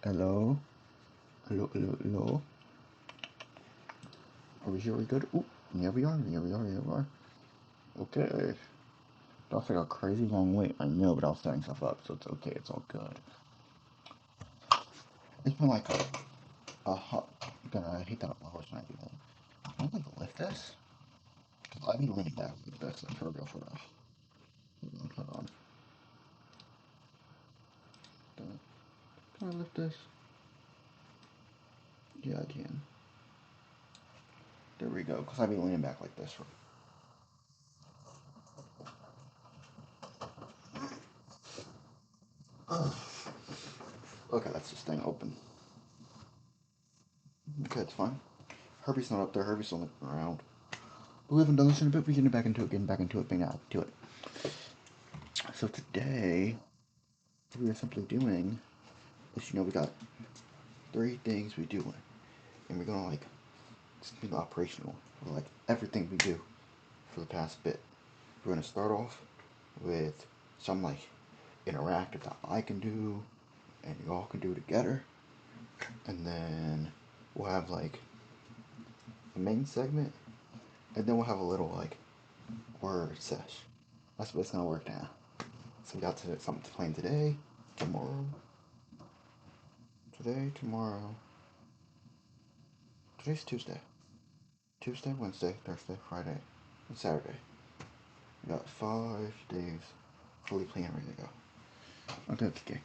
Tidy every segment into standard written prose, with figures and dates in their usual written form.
Hello? Hello, hello, hello? Are we here? Are we good? Ooh, here we are, here we are, here we are. Okay. That's like a crazy long wait. I know, but I was setting stuff up, so it's okay, it's all good. It's been like a hot. I hate that my horse might be like. Can I like lift this? Cause I've been leaning back like this, like for real, for real. Hold on. Can I lift this? Yeah, I can. There we go, cause I've been leaning back like this for. Okay, that's this thing open. Okay, it's fine. Herbie's not up there. Herbie's on the ground. We haven't done this in a bit. We're getting back into it. Bang out to it. So today, what we are simply doing is, we got 3 things we do, and we're gonna like something operational for like everything we do for the past bit. We're gonna start off with some like interactive that I can do, and you all can do together, and then we'll have like the main segment, and then we'll have a little like word sesh. That's what it's gonna work now. So we got something to plan today, tomorrow, tomorrow. Today's Tuesday. Tuesday, Wednesday, Thursday, Friday, and Saturday. We got 5 days fully planned, ready to go. Okay.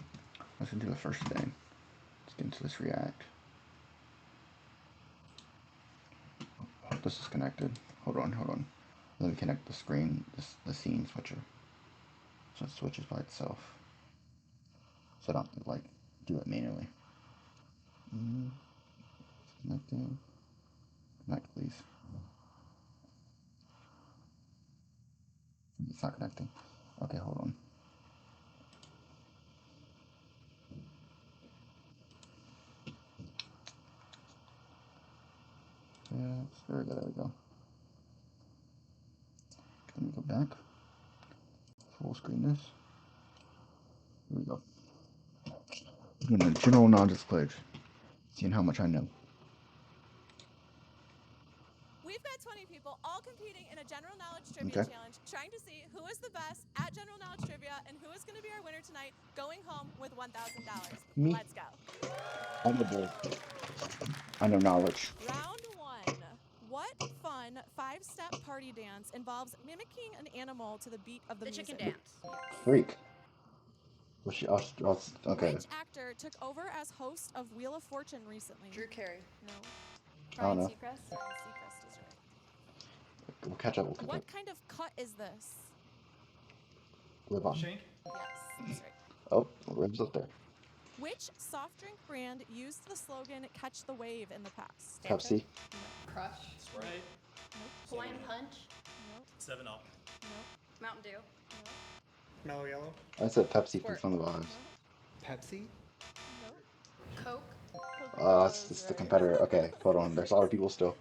Let's do the first thing. Let's get into this React. This is connected. Hold on. Let me connect the screen, the scene switcher. So it switches by itself. So I don't have to like do it manually. Connecting. Connect, please. It's not connecting. Okay, hold on. Yes, there we go. Let me go back. Full screen this. Here we go. I'm doing a general knowledge pledge. Seeing how much I know. We've got 20 people all competing in a general knowledge trivia challenge, trying to see who is the best at general knowledge trivia and who is going to be our winner tonight, going home with $1,000. Me? Let's go. I'm the bull. I know knowledge. Round 1. What fun 5-step party dance involves mimicking an animal to the beat of the music? Chicken dance. Freak. Okay. Which actor took over as host of Wheel of Fortune recently? Drew Carey. No. Ryan know. Seacrest. Ryan Seacrest is right. We'll catch up. What kind of cut is this? Live on. Shank? Yes, that's right. Oh, ribs up there. Which soft drink brand used the slogan "Catch the Wave" in the past? Pepsi. Crush. Sprite. Nope. Hawaiian Punch. Nope. 7 Up. Nope. Mountain Dew. Nope. Mellow Yellow. I said Pepsi for Squirt. some of the vibes. Pepsi. Nope. Coke. Coca-Cola It's is the right. competitor. Okay, hold on. There's a lot of people still.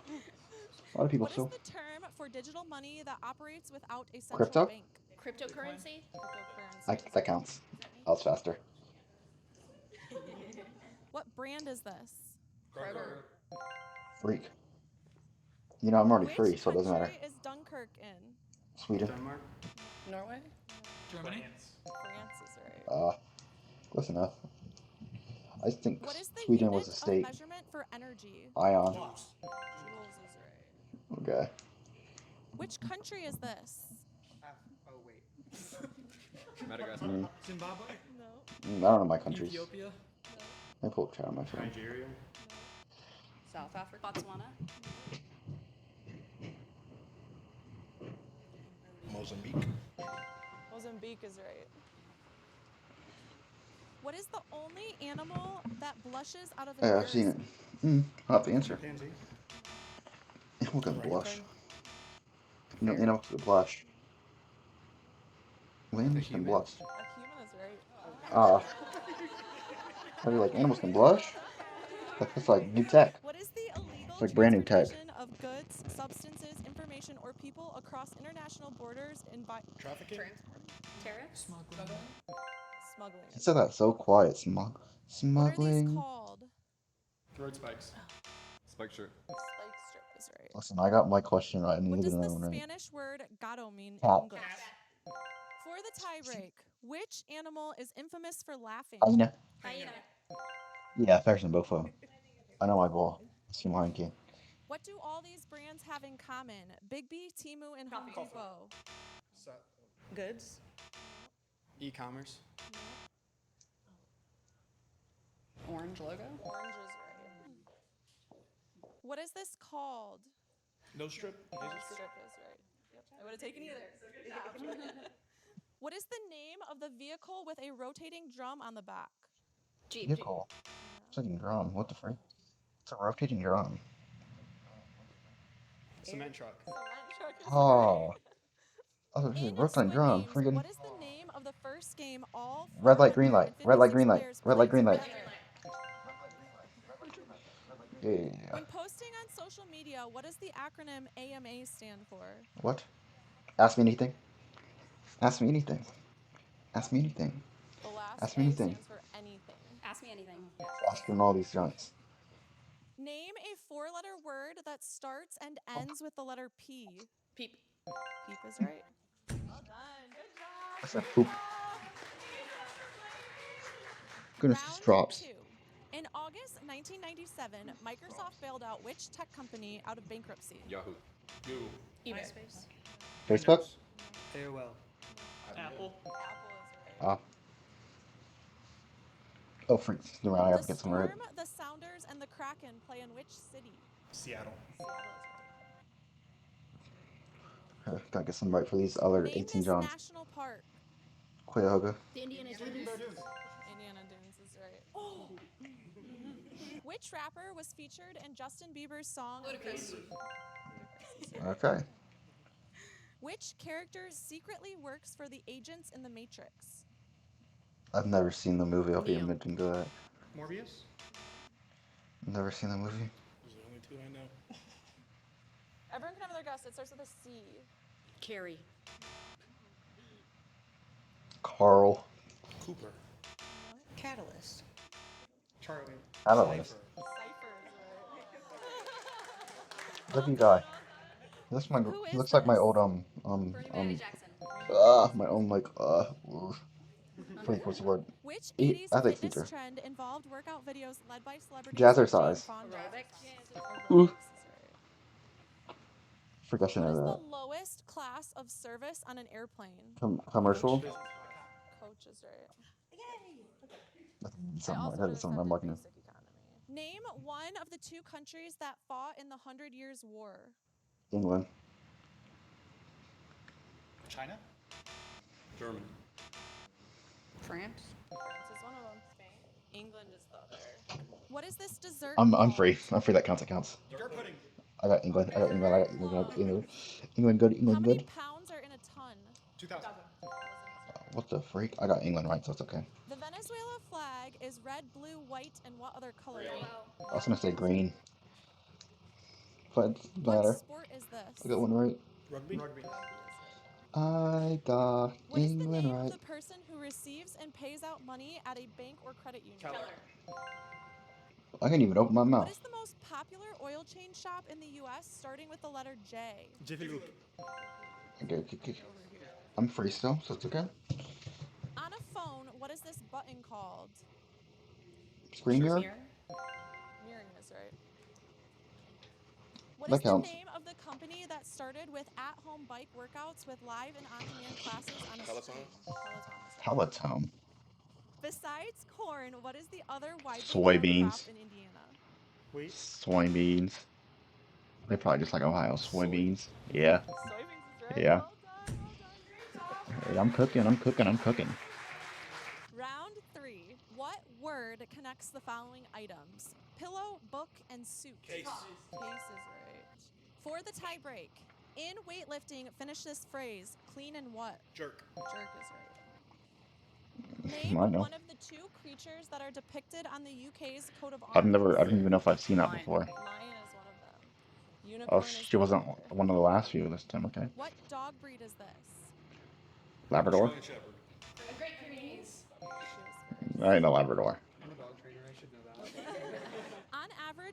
What is the term for digital money that operates without a central Crypto? bank? Cryptocurrency. Cryptocurrency. That counts. I was faster. What brand is this? Kroger. Freak. I'm already Which free, so it doesn't matter. country is Dunkirk in? Sweden. Denmark. Norway. Germany. France is right. Close enough. I think What is the Sweden unit was a state. of measurement for energy? Ion. Joules. Joules is right. Okay. Which country is this? Oh, wait. Madagascar. Zimbabwe. No. I don't know my countries. Ethiopia. I pull up chat on my phone. Nigeria. South Africa. Botswana. Mozambique. Mozambique is right. What is the only animal that blushes out of Yeah, I've seen it. embarrassment? I'll have to answer. Pansy. Animal can blush. Ferret. Animals can blush. Lambs can human. blush. A human is right. Are you like animals can blush? That's like new tech. What is the illegal It's like brand new tech. transportation of goods, substances, information, or people across international borders Trafficking. Transport. Tariffs. smuggling? You said that so quiet, smug. Smuggling. What are these called? Road spikes. Spike shirt. Spike strip is right. Listen, I got my question right. I need What to does get the another one right. Spanish word gato mean in Cat. English? For the tiebreak, which animal is infamous for laughing? Hyena. Hyena. Yeah, fair than both of them. I know my ball. Team Lion King. What do all these brands have in common? Big B, Temu, and Home Coffee. Depot. So, Goods. e-commerce. Orange logo. Orange is right. What is this called? No strip. Strip is right. Yep. I would have taken either. What is the name of the vehicle with a rotating drum on the back? Jeep. Vehicle. Rotating drum. What the frick? It's a rotating drum. Cement truck. Cement truck is Oh. right. I was In rotating Squid drum. Games, Friggin' what is the name of the first game all red light, green light. Red light, green light. 456 Red light, green played light. together? Yeah. When posting on social media, what does the acronym AMA stand for? What? Ask me anything. Ask me anything. Ask me anything. The last Ask A me anything. stands for anything. Ask me anything. Asking all these giants. Name a four-letter word that starts and ends with the letter P. Peep. Peep is right. Well done. Good job. I said poop. Goodness, Round this drops. 2. In August 1997, Microsoft bailed out which tech company out of bankruptcy? Yahoo. Google. eBay. MySpace. Facebook? AOL. Apple Apple. is right. Ah. Oh, freak. No, I have to The get some right. Storm, the Sounders, and the Kraken play in which city? Seattle. Seattle is right. Gotta get some right for these other Name 18 this Johns. national park. Cuyahoga. The Indiana Jones. Indiana Dunes is right. Oh. Which rapper was featured in Justin Bieber's song? Ludacris. Okay. Which character secretly works for the agents in the Matrix? I've never seen the movie. I'll be Neo. admitting to that. Morbius. Never seen the movie. Those are the only two I know. Everyone can have their guess. It starts with a C. Carrie. Carl. Cooper. Catalyst. Charlie. Catalyst. Cypher is right. Lovely guy. He looks, Who he is looks like my this? old, Bernie Jackson. my own, like, what's the word? Which He- 80s athletic fitness feature. trend involved workout videos led by celebrities Jazzercise. like Jane Fonda? Aerobics. Ooh. Aerobics is right. Freak, I should What is know the that. lowest class of service on an airplane? Commercial? Coach is right. That's I something, also that is would've something said I'm the liking. basic economy. Name one of the two countries that fought in the 100 Years' War. England. China. German. France. France is one of them. Spain. England is the other. What is this dessert I'm called? free. I'm free. That counts. It counts. Dessert pudding. I got England. I got England. I got England. I got England. England good. How England many good. pounds are in a ton? 2000. What the freak? I got England right, so it's okay. The Venezuela flag is red, blue, white, and what other color? I was gonna say green. But it doesn't What matter. sport is this? I got one right. Rugby. Rugby. I got What is the England name right. of the person who receives and pays out money at a bank or credit union? Teller. I can't even open my What mouth. is the most popular oil change shop in the U.S. starting with the letter J? Jiffy Lube. Okay. I'm free still, so it's okay. On a phone, what is this button called? Screen mirror? Mirroring is right. What That is the counts. name of the company that started with at-home bike workouts with live and on-demand classes on a Peloton? screen? Peloton. Peloton. Besides corn, what is the other widely Soybeans. grown crop in Indiana? Wheat. Soybeans. They probably just like Ohio. Soybeans. Yeah. Soybeans is right. Yeah. Well done. Great job. Hey, I'm cooking. Round 3. What word connects the following items? Pillow, book, and suit. Case. Case is right. For the tie break, in weightlifting, finish this phrase. Clean and what? Jerk. Jerk is right. Name I know. one of the two creatures that are depicted on the UK's coat of arms. I don't even know if I've seen that Lion. before. Lion is one of them. Oh, Unicorn is she the wasn't other. one of the last few this time, okay. What dog breed is this? Labrador? Australian Shepherd. A Great Pyrenees. I ain't a Labrador. I'm a dog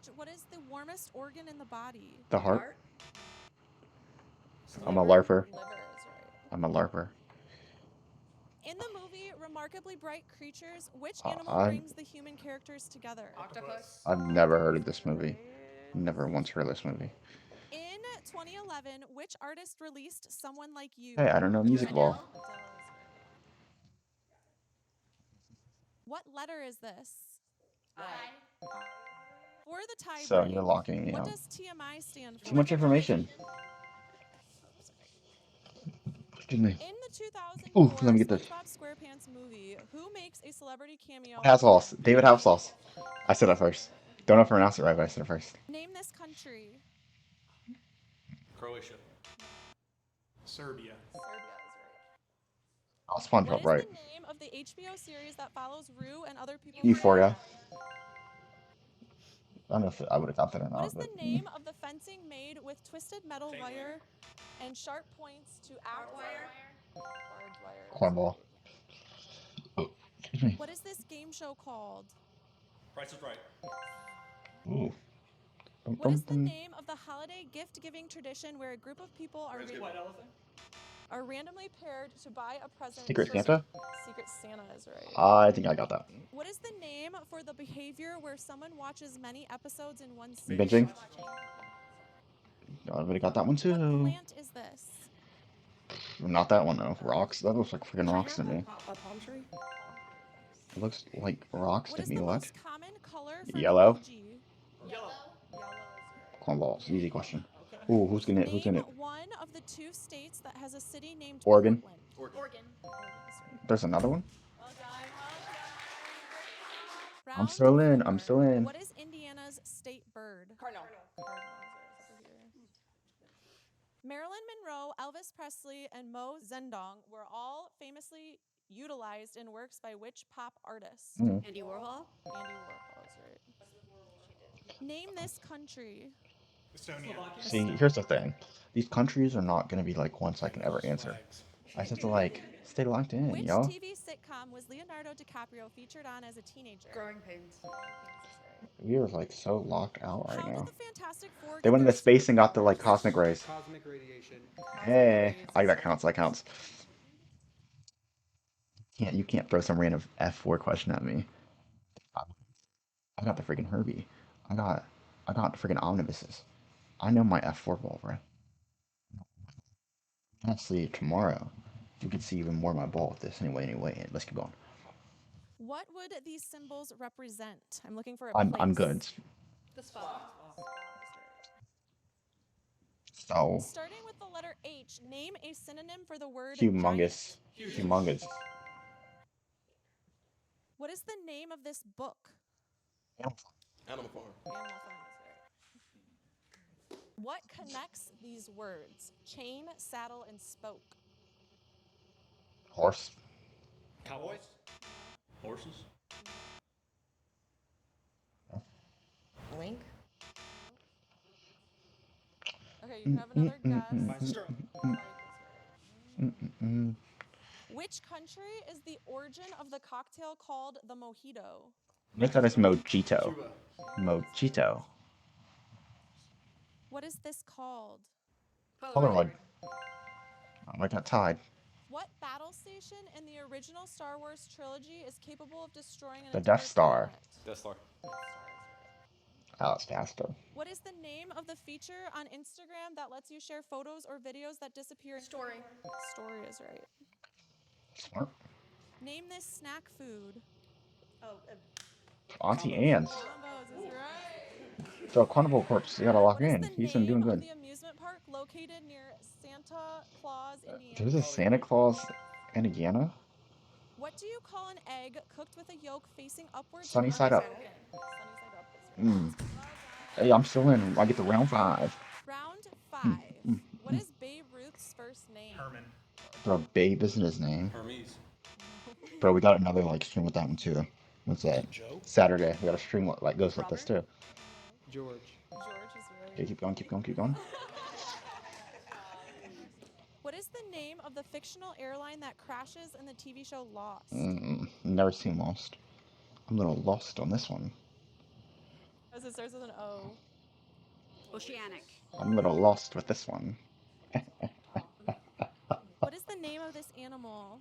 George, what is the warmest organ in the body? The heart. Heart. I'm a larper. Liver is right. I'm a larper. In the movie Remarkably Bright Creatures, which Uh, animal I- brings the human characters together? Octopus. I've never heard of this movie. Never once heard of this movie. In 2011, which artist released Someone Like You? Hey, I don't know music ball. Adele. Adele is right. What letter is this? I. For the tie So break, you're locking me what out. does TMI stand for? Too much information. Excuse me. In the 2004 Ooh, let me get this. SpongeBob SquarePants movie, who makes a celebrity cameo? Hasselhoff. David Hasselhoff. I said it first. Don't know if I pronounced it right, but I said it first. Name this country. Croatia. Serbia. Serbia is Oh, right. SpongeBob, What right. is the name of the HBO series that follows Rue and other people? Euphoria. I don't know if I would have got that or What not, is but the name of the fencing made with twisted metal Chain wire and sharp points to act wire. Barbed wire. is cornball. right. Excuse me. What is this game show called? Price is right. Ooh. Bum, What is the bum. name of the holiday gift-giving tradition where a group of people are, White elephant? are randomly paired to buy a present? Secret for- Santa? Secret Santa is right. I think I got that. What is the name for the behavior where someone watches many episodes in one season? Binging? I already got that one What too. plant is this? Not that one though. Rocks. That looks like freaking rocks to me. A palm tree. It looks like rocks What to is me. the What? most common color for Yellow. emoji? Yellow. Cornballs. Easy question. Ooh, who's in it? Who's in Name it? one of the two states that has a city named Oregon. Portland. Oregon. There's another one? Well done, well done. I'm Round still in. I'm four. still in. What is Indiana's state bird? Cardinal. Marilyn Monroe, Elvis Presley, and Mo Zedong were all famously utilized in works by which pop artist? Mm. Andy Warhol. Andy Warhol is right. Name this country. Estonia. See, here's the thing. These countries are not gonna be like ones I can ever answer. Flags. I just have to like stay locked in, Which y'all. TV sitcom was Leonardo DiCaprio featured on as a teenager? Growing pains. We are like so locked out right How now. did the Fantastic Four They get went their into space and got the like cosmic rays. Cosmic radiation. Hey, that counts. That counts. You can't throw some random F4 question at me. I got the freaking Herbie. I got the freaking omnibuses. I know my F4 ball, bro. Honestly, tomorrow you can see even more of my ball with this. Anyway. Let's keep going. What would these symbols represent? I'm looking for a I'm place. good. The spot. So Starting with the letter H, name a synonym for the word humongous. giant. Humongous. What is the name of this book? Animal Farm. Animal Farm is right. What connects these words? Chain, saddle, and spoke. Horse. Cowboys. Horses. Link. Okay, you can have another guess. Stirrup. Mm. Which country is the origin of the cocktail called the mojito? I thought it's mojito. Cuba. Mojito. What is this called? Polaroid. I got tied. What battle station in the original Star Wars trilogy is capable of destroying an The entire Death Star. planet? Death Star. Oh, it's faster. What is the name of the feature on Instagram that lets you share photos or videos that disappear? Story. Story is right. Smart. Name this snack food. Oh, Auntie Anne's. Combos is right. So Carnival Corpse, you gotta lock What is in. the He's been name doing of good. the amusement park located near Santa Claus, Indiana? There's a Santa Claus in Indiana? What do you call an egg cooked with a yolk facing upwards? Sunny and side up. unspoken? Sunny side up is right. Hey, I'm still in. I get to round 5. Round 5. What is Babe Ruth's first name? Herman. Bro, Babe isn't his name. Hermes. Bro, we got another like stream with that one too. What's that? Joe. Saturday. We got a stream what like goes with this too. George. George is right. Okay, keep going. What is the name of the fictional airline that crashes in the TV show Lost? Never seen Lost. I'm a little lost on this one. As it starts with an O. Oceanic. I'm a little lost with this one. What is the name of this animal?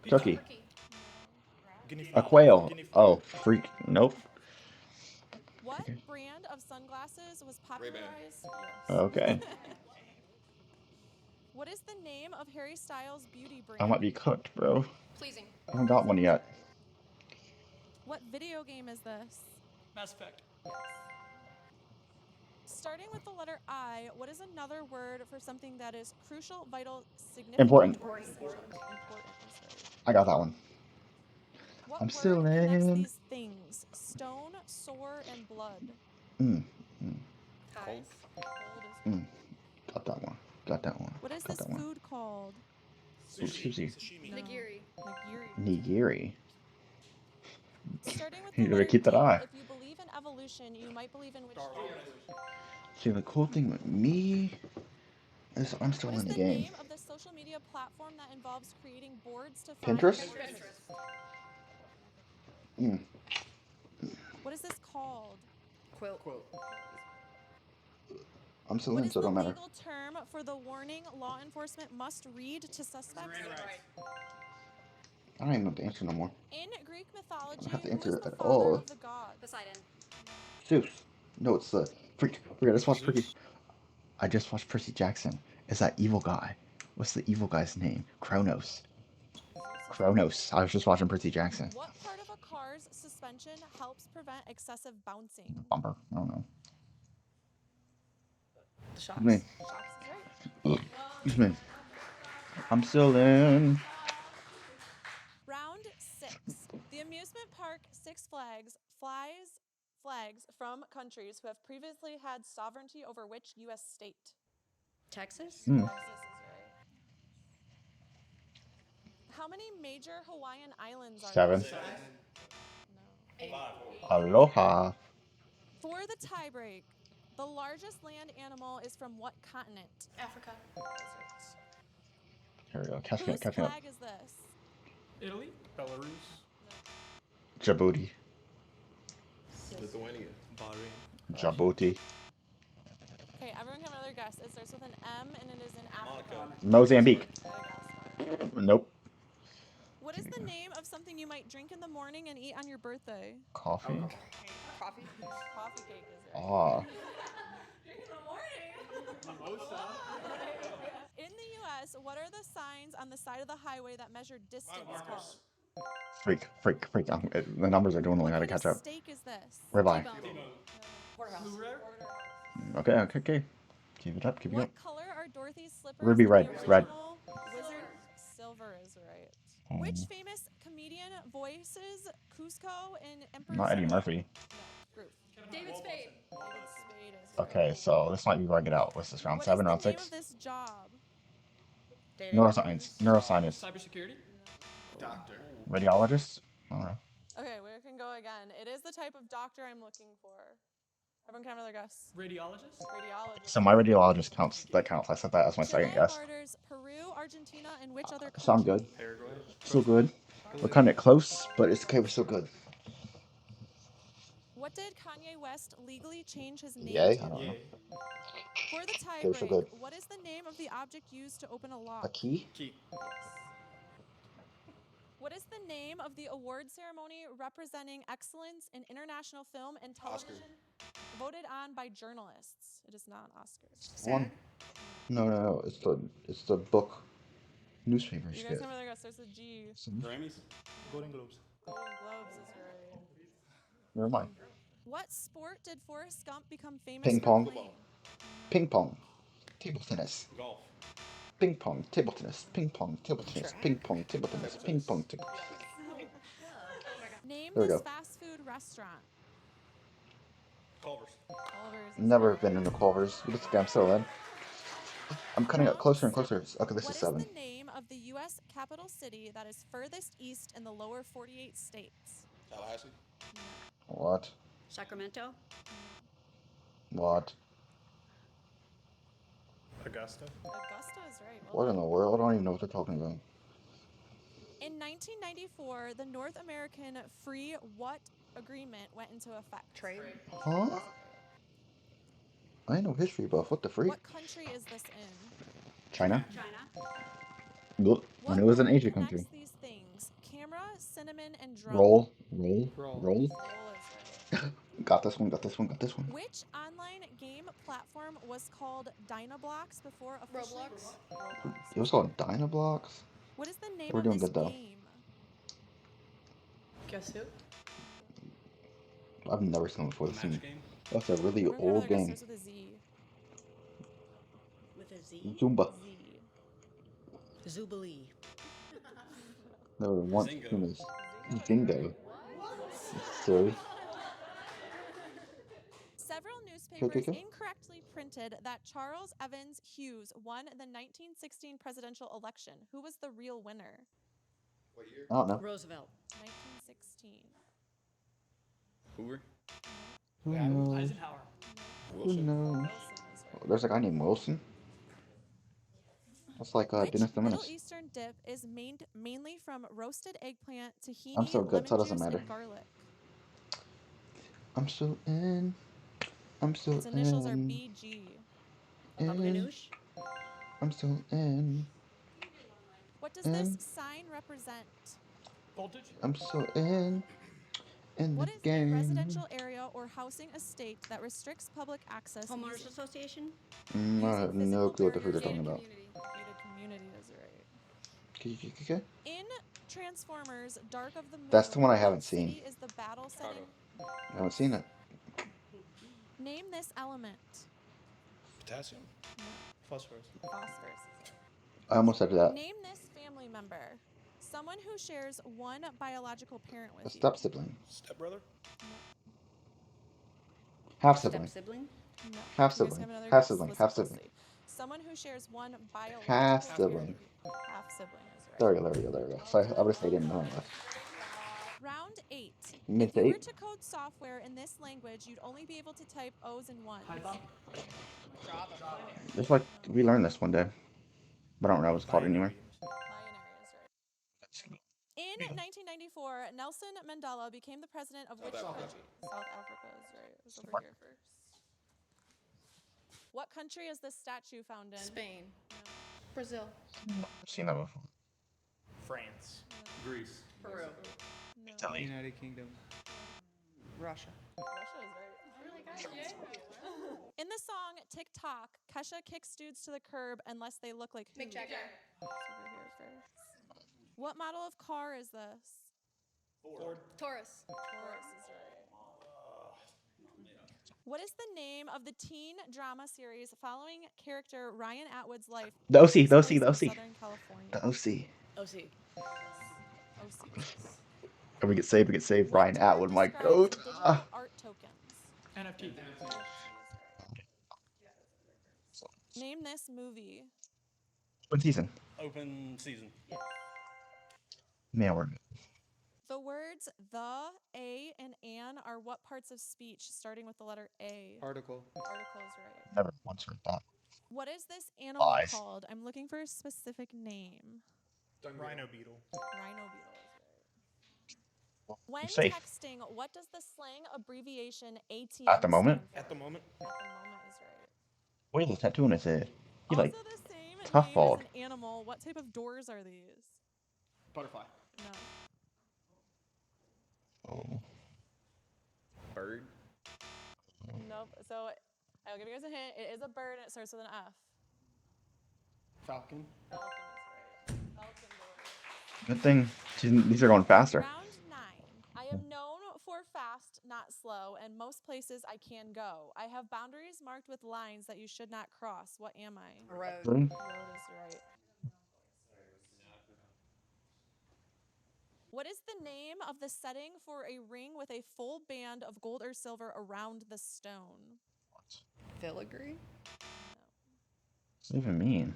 Turkey. Guinea A fowl. quail. Guinea fowl. Oh, freak. Nope. What Okay. brand of sunglasses was popularized? Yes. Okay. What is the name of Harry Styles' beauty brand? I might be cooked, bro. Pleasing. I haven't got one yet. What video game is this? Mass Effect. Starting with the letter I, what is another word for something that is crucial, vital, significant, Important. or essential? Important is right. I got that one. What I'm word still connects in. these things? Stone, sore, and blood. Mm. Ties. Cold is Mm. Got that one. Got that one. What is Got this that one. food called? Sushi. Sashimi. No. Nigiri. Nigiri. Nigiri. Starting with You the better letter keep that D, eye. if you believe in evolution, you might believe in which thing? See, the cool thing with me is I'm still What is in the the game. name of the social media platform that involves creating boards to find Pinterest? Mm. What is this called? Quilt. I'm still What in, is so it the don't matter. legal term for the warning law enforcement must read to suspects? I don't even know the answer no more. In Greek mythology, I don't have to who answer is it the at father all. of the gods? Poseidon. Zeus. No, it's the freak. I just watched Percy. I just watched Percy Jackson. It's that evil guy. What's the evil guy's name? Kronos. Kronos. I was just watching Percy Jackson. What part of a car's suspension helps prevent excessive bouncing? Bumper. I don't know. The shocks. Me. Shocks is right. Excuse me. I'm still in. Round 6. The amusement park Six Flags flies flags from countries who have previously had sovereignty over which U.S. state? Texas. Mm. Texas is right. How many major Hawaiian islands are 7. there? No. Aloha. For the tiebreak, the largest land animal is from what continent? Africa. Here we go. Catch me Whose up. Catch me up. flag is this? Italy. Belarus. Djibouti. Lithuania. Bahrain. Djibouti. Okay, everyone can have another guess. It starts with an M and it is in Africa. Mozambique. Madagascar. Nope. What is the name of something you might drink in the morning and eat on your birthday? Coffee. Coffee. Coffee cake is right. Ah. Drink in the morning. In the U.S., what are the signs on the side of the highway that measure distance called? Freak. The numbers are dwindling. I What gotta kind catch of up. steak is this? Ribeye. Porterhouse. Okay. Keep it up. What color are Dorothy's slippers? Ruby in red, the red. original Wizard? Silver is right. Which famous comedian voices Cusco in Emperor's Not Eddie New Murphy. Groove? David Spade. David Spade is right. Okay, so this might be where I get out. What's this, round 7, round What is the 6? name of this job? Neuroscience. Cybersecurity. Doctor. Radiologist? I don't know. Okay, we can go again. It is the type of doctor I'm looking for. Everyone can have another guess. Radiologist. Radiologist. So my radiologist counts. That counts. I said that as my second Chile guess. borders Peru, Argentina, and which other country? So I'm good. Paraguay. Still good. We're kind of close, but it's okay. We're still good. What did Kanye West legally change his name Yay? to? I don't know. For the we're still good. tiebreak, what is the name of the object used to open a lock? A key? Key. What is the name of the award ceremony representing excellence in international film and television voted on by journalists? It is not Oscars. One. No. It's the book newspaper You guys skit. have another guess. There's a G. Grammys. Golden Globes. Golden Globes is right. Never mind. What sport did Forrest Gump become famous Ping for pong. playing? Ping pong. Table tennis. Golf. Ping pong. Table tennis. Ping pong. Table tennis. Ping pong. Table tennis. Ping pong. Table. Name There we this go. fast food restaurant. Culver's. Culver's is Never right. been into Culver's. But I'm still in. I'm cutting up closer and closer. Okay, this What is is 7. the name of the U.S. capital city that is furthest east in the lower 48 states? Tallahassee. What? Sacramento. What? Augusta. Augusta is right. What Well in done. the world? I don't even know what they're talking about. In 1994, the North American Free what agreement went into effect? Trade. Huh? I ain't no history buff. What the freak? What country is this in? China? China. Look, What when it was an word Asian connects country. these things? Camera, cinnamon, and drum. Roll, roll, Roll. roll. Roll is right. Got this one, got this one, got this one. Which online game platform was called Dynablocks before officially? Roblox. Roblox. It was called Dynablocks. What is the name We're of doing this good, though. game? Guess who? I've never seen it before. This Match thing. game. That's a really Remember old that game. starts with a Z. With a Z. Zumba. Z. Zubilee. There was once Zingo. known as Zingo. Silly. Several newspapers okay. incorrectly printed that Charles Evans Hughes won the 1916 presidential election. Who was the real winner? I don't know. Roosevelt. 1916. Hoover. Who knows? Eisenhower. Who Wilson. knows? Wilson is right. There's a guy named Wilson. That's like Which Dennis the Middle Menace. Eastern dip is made mainly from roasted eggplant, tahini, I'm so good, so it lemon doesn't juice, matter. and garlic? I'm still in. I'm still Its initials are in. BG. in. Ganoush. I'm still in. What does this And- sign represent? Voltage. I'm still in. In What the is game. a residential area or housing estate that restricts public access? Homeowners using Association. I have no physical clue what the frick you're barriers talking about. gated community is right. Okay. In Transformers: Dark of the Moon, That's the one I what haven't seen. city is the battle setting? I haven't seen it. Name this element. Potassium. Phosphorus. Phosphorus. I almost said that. Name this family member. Someone who shares one biological parent with A you. step sibling. Stepbrother. Half Step sibling. sibling. No. Half You guys sibling. have another Half guess? sibling. Listen Half sibling. closely. Someone who shares one biological Half parent. sibling. Half sibling is right. There we go, there we go, there we go. So I would have stayed in the home left. Round 8. Missed If you were eight. to code software in this language, you'd only be able to type O's and 1s. Python. It's like we learned this one day. But I don't know what it's called anymore. Binary is right. In 1994, Nelson Mandela became the president of which country? South Africa is right. It was over here first. What country is this statue found in? Spain. Brazil. I've seen that before. France. Greece. Peru. No. United Kingdom. Russia. Russia is right. In the song TikTok, Kesha kicks dudes to the curb unless they look like who? Mick Jagger. It's over here first. What model of car is this? Ford. Taurus. Taurus is right. What is the name of the teen drama series following character Ryan Atwood's life? The OC, takes the OC, place the in OC. Southern California. The OC. OC. OC. If we get saved. Ryan What term Atwood, my describes goat. digital Ah. art tokens. NFT. Name this movie. What season? Open season. Man, we're good. The words the, a, and an are what parts of speech starting with the letter A? Article. Article is right. Never once heard that. What is this animal Lies. called? I'm looking for a specific name. Rhino beetle. Rhino beetle is right. When safe. texting, what does the slang abbreviation ATM At the moment? stand for? At the moment. At the moment is right. Wait, there's a tattoo on his head. He Also like the same tough name balled. as an animal. What type of doors are these? Butterfly. No. oh. Bird. Nope. So I'll give you guys a hint. It is a bird and it starts with an F. Falcon. Falcon is right. Falcon bird. Good thing these are going faster. Round 9. I am known for fast, not slow, and most places I can go. I have boundaries marked with lines that you should not cross. What am I? Road. Really? Road is right. What is the name of the setting for a ring with a full band of gold or silver around the stone? Filigree. What does it even mean?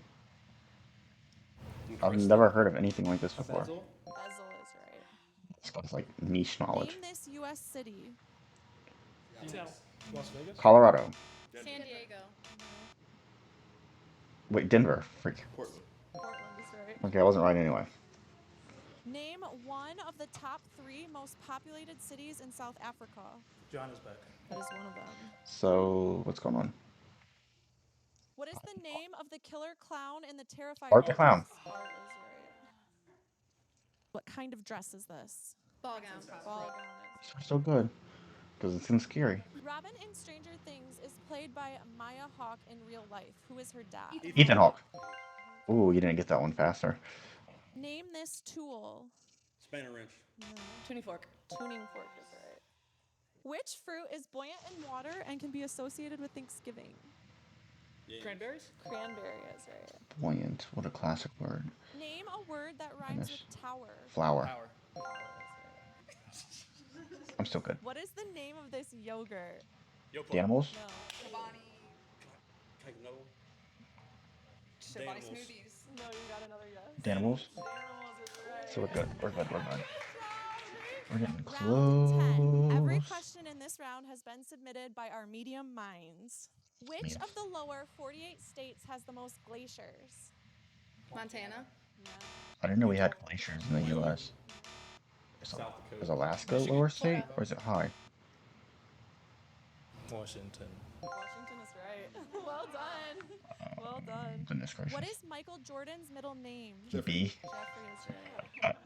I've Crystal. never heard of anything like this A before. bezel. Bezel is right. It's got like niche knowledge. Name this U.S. city. Seattle. Las Vegas. Colorado. San Diego. Wait, Denver. Freak. Portland. Portland is right. Okay, I wasn't right anyway. Name one of the top 3 most populated cities in South Africa. Johannesburg. That is one of them. So what's going on? What is the name of the killer clown in the Terrifier? Art the Clown. Art is right. What kind of dress is this? Ball gown. Ball gown is. So good. Because it seems scary. Robin in Stranger Things is played by Maya Hawke in real life. Who is her dad? Ethan Hawke. Ooh, you didn't get that one faster. Name this tool. Spanner wrench. Tuning fork. Tuning fork is right. Which fruit is buoyant in water and can be associated with Thanksgiving? Cranberries? Cranberry is right. Buoyant. What a classic word. Name a word that rhymes Goodness. with tower. Flower. Power. I'm still good. What is the name of this yogurt? The animals? No. No. Chobani Danimals. smoothies. No, you got another guess. The animals? Animals is right. So we're good. We're good. We're good. We're getting Round 10. Every close. question in this round has been submitted by our medium minds. Which Medium. of the lower 48 states has the most glaciers? Montana. No. I didn't know we had glaciers in the U.S. South Dakota. Is Alaska Michigan. lower state or is it high? Washington. Washington is right. Well done. Well done. Goodness gracious. What is Michael Jordan's middle name? B. Jeffrey is right.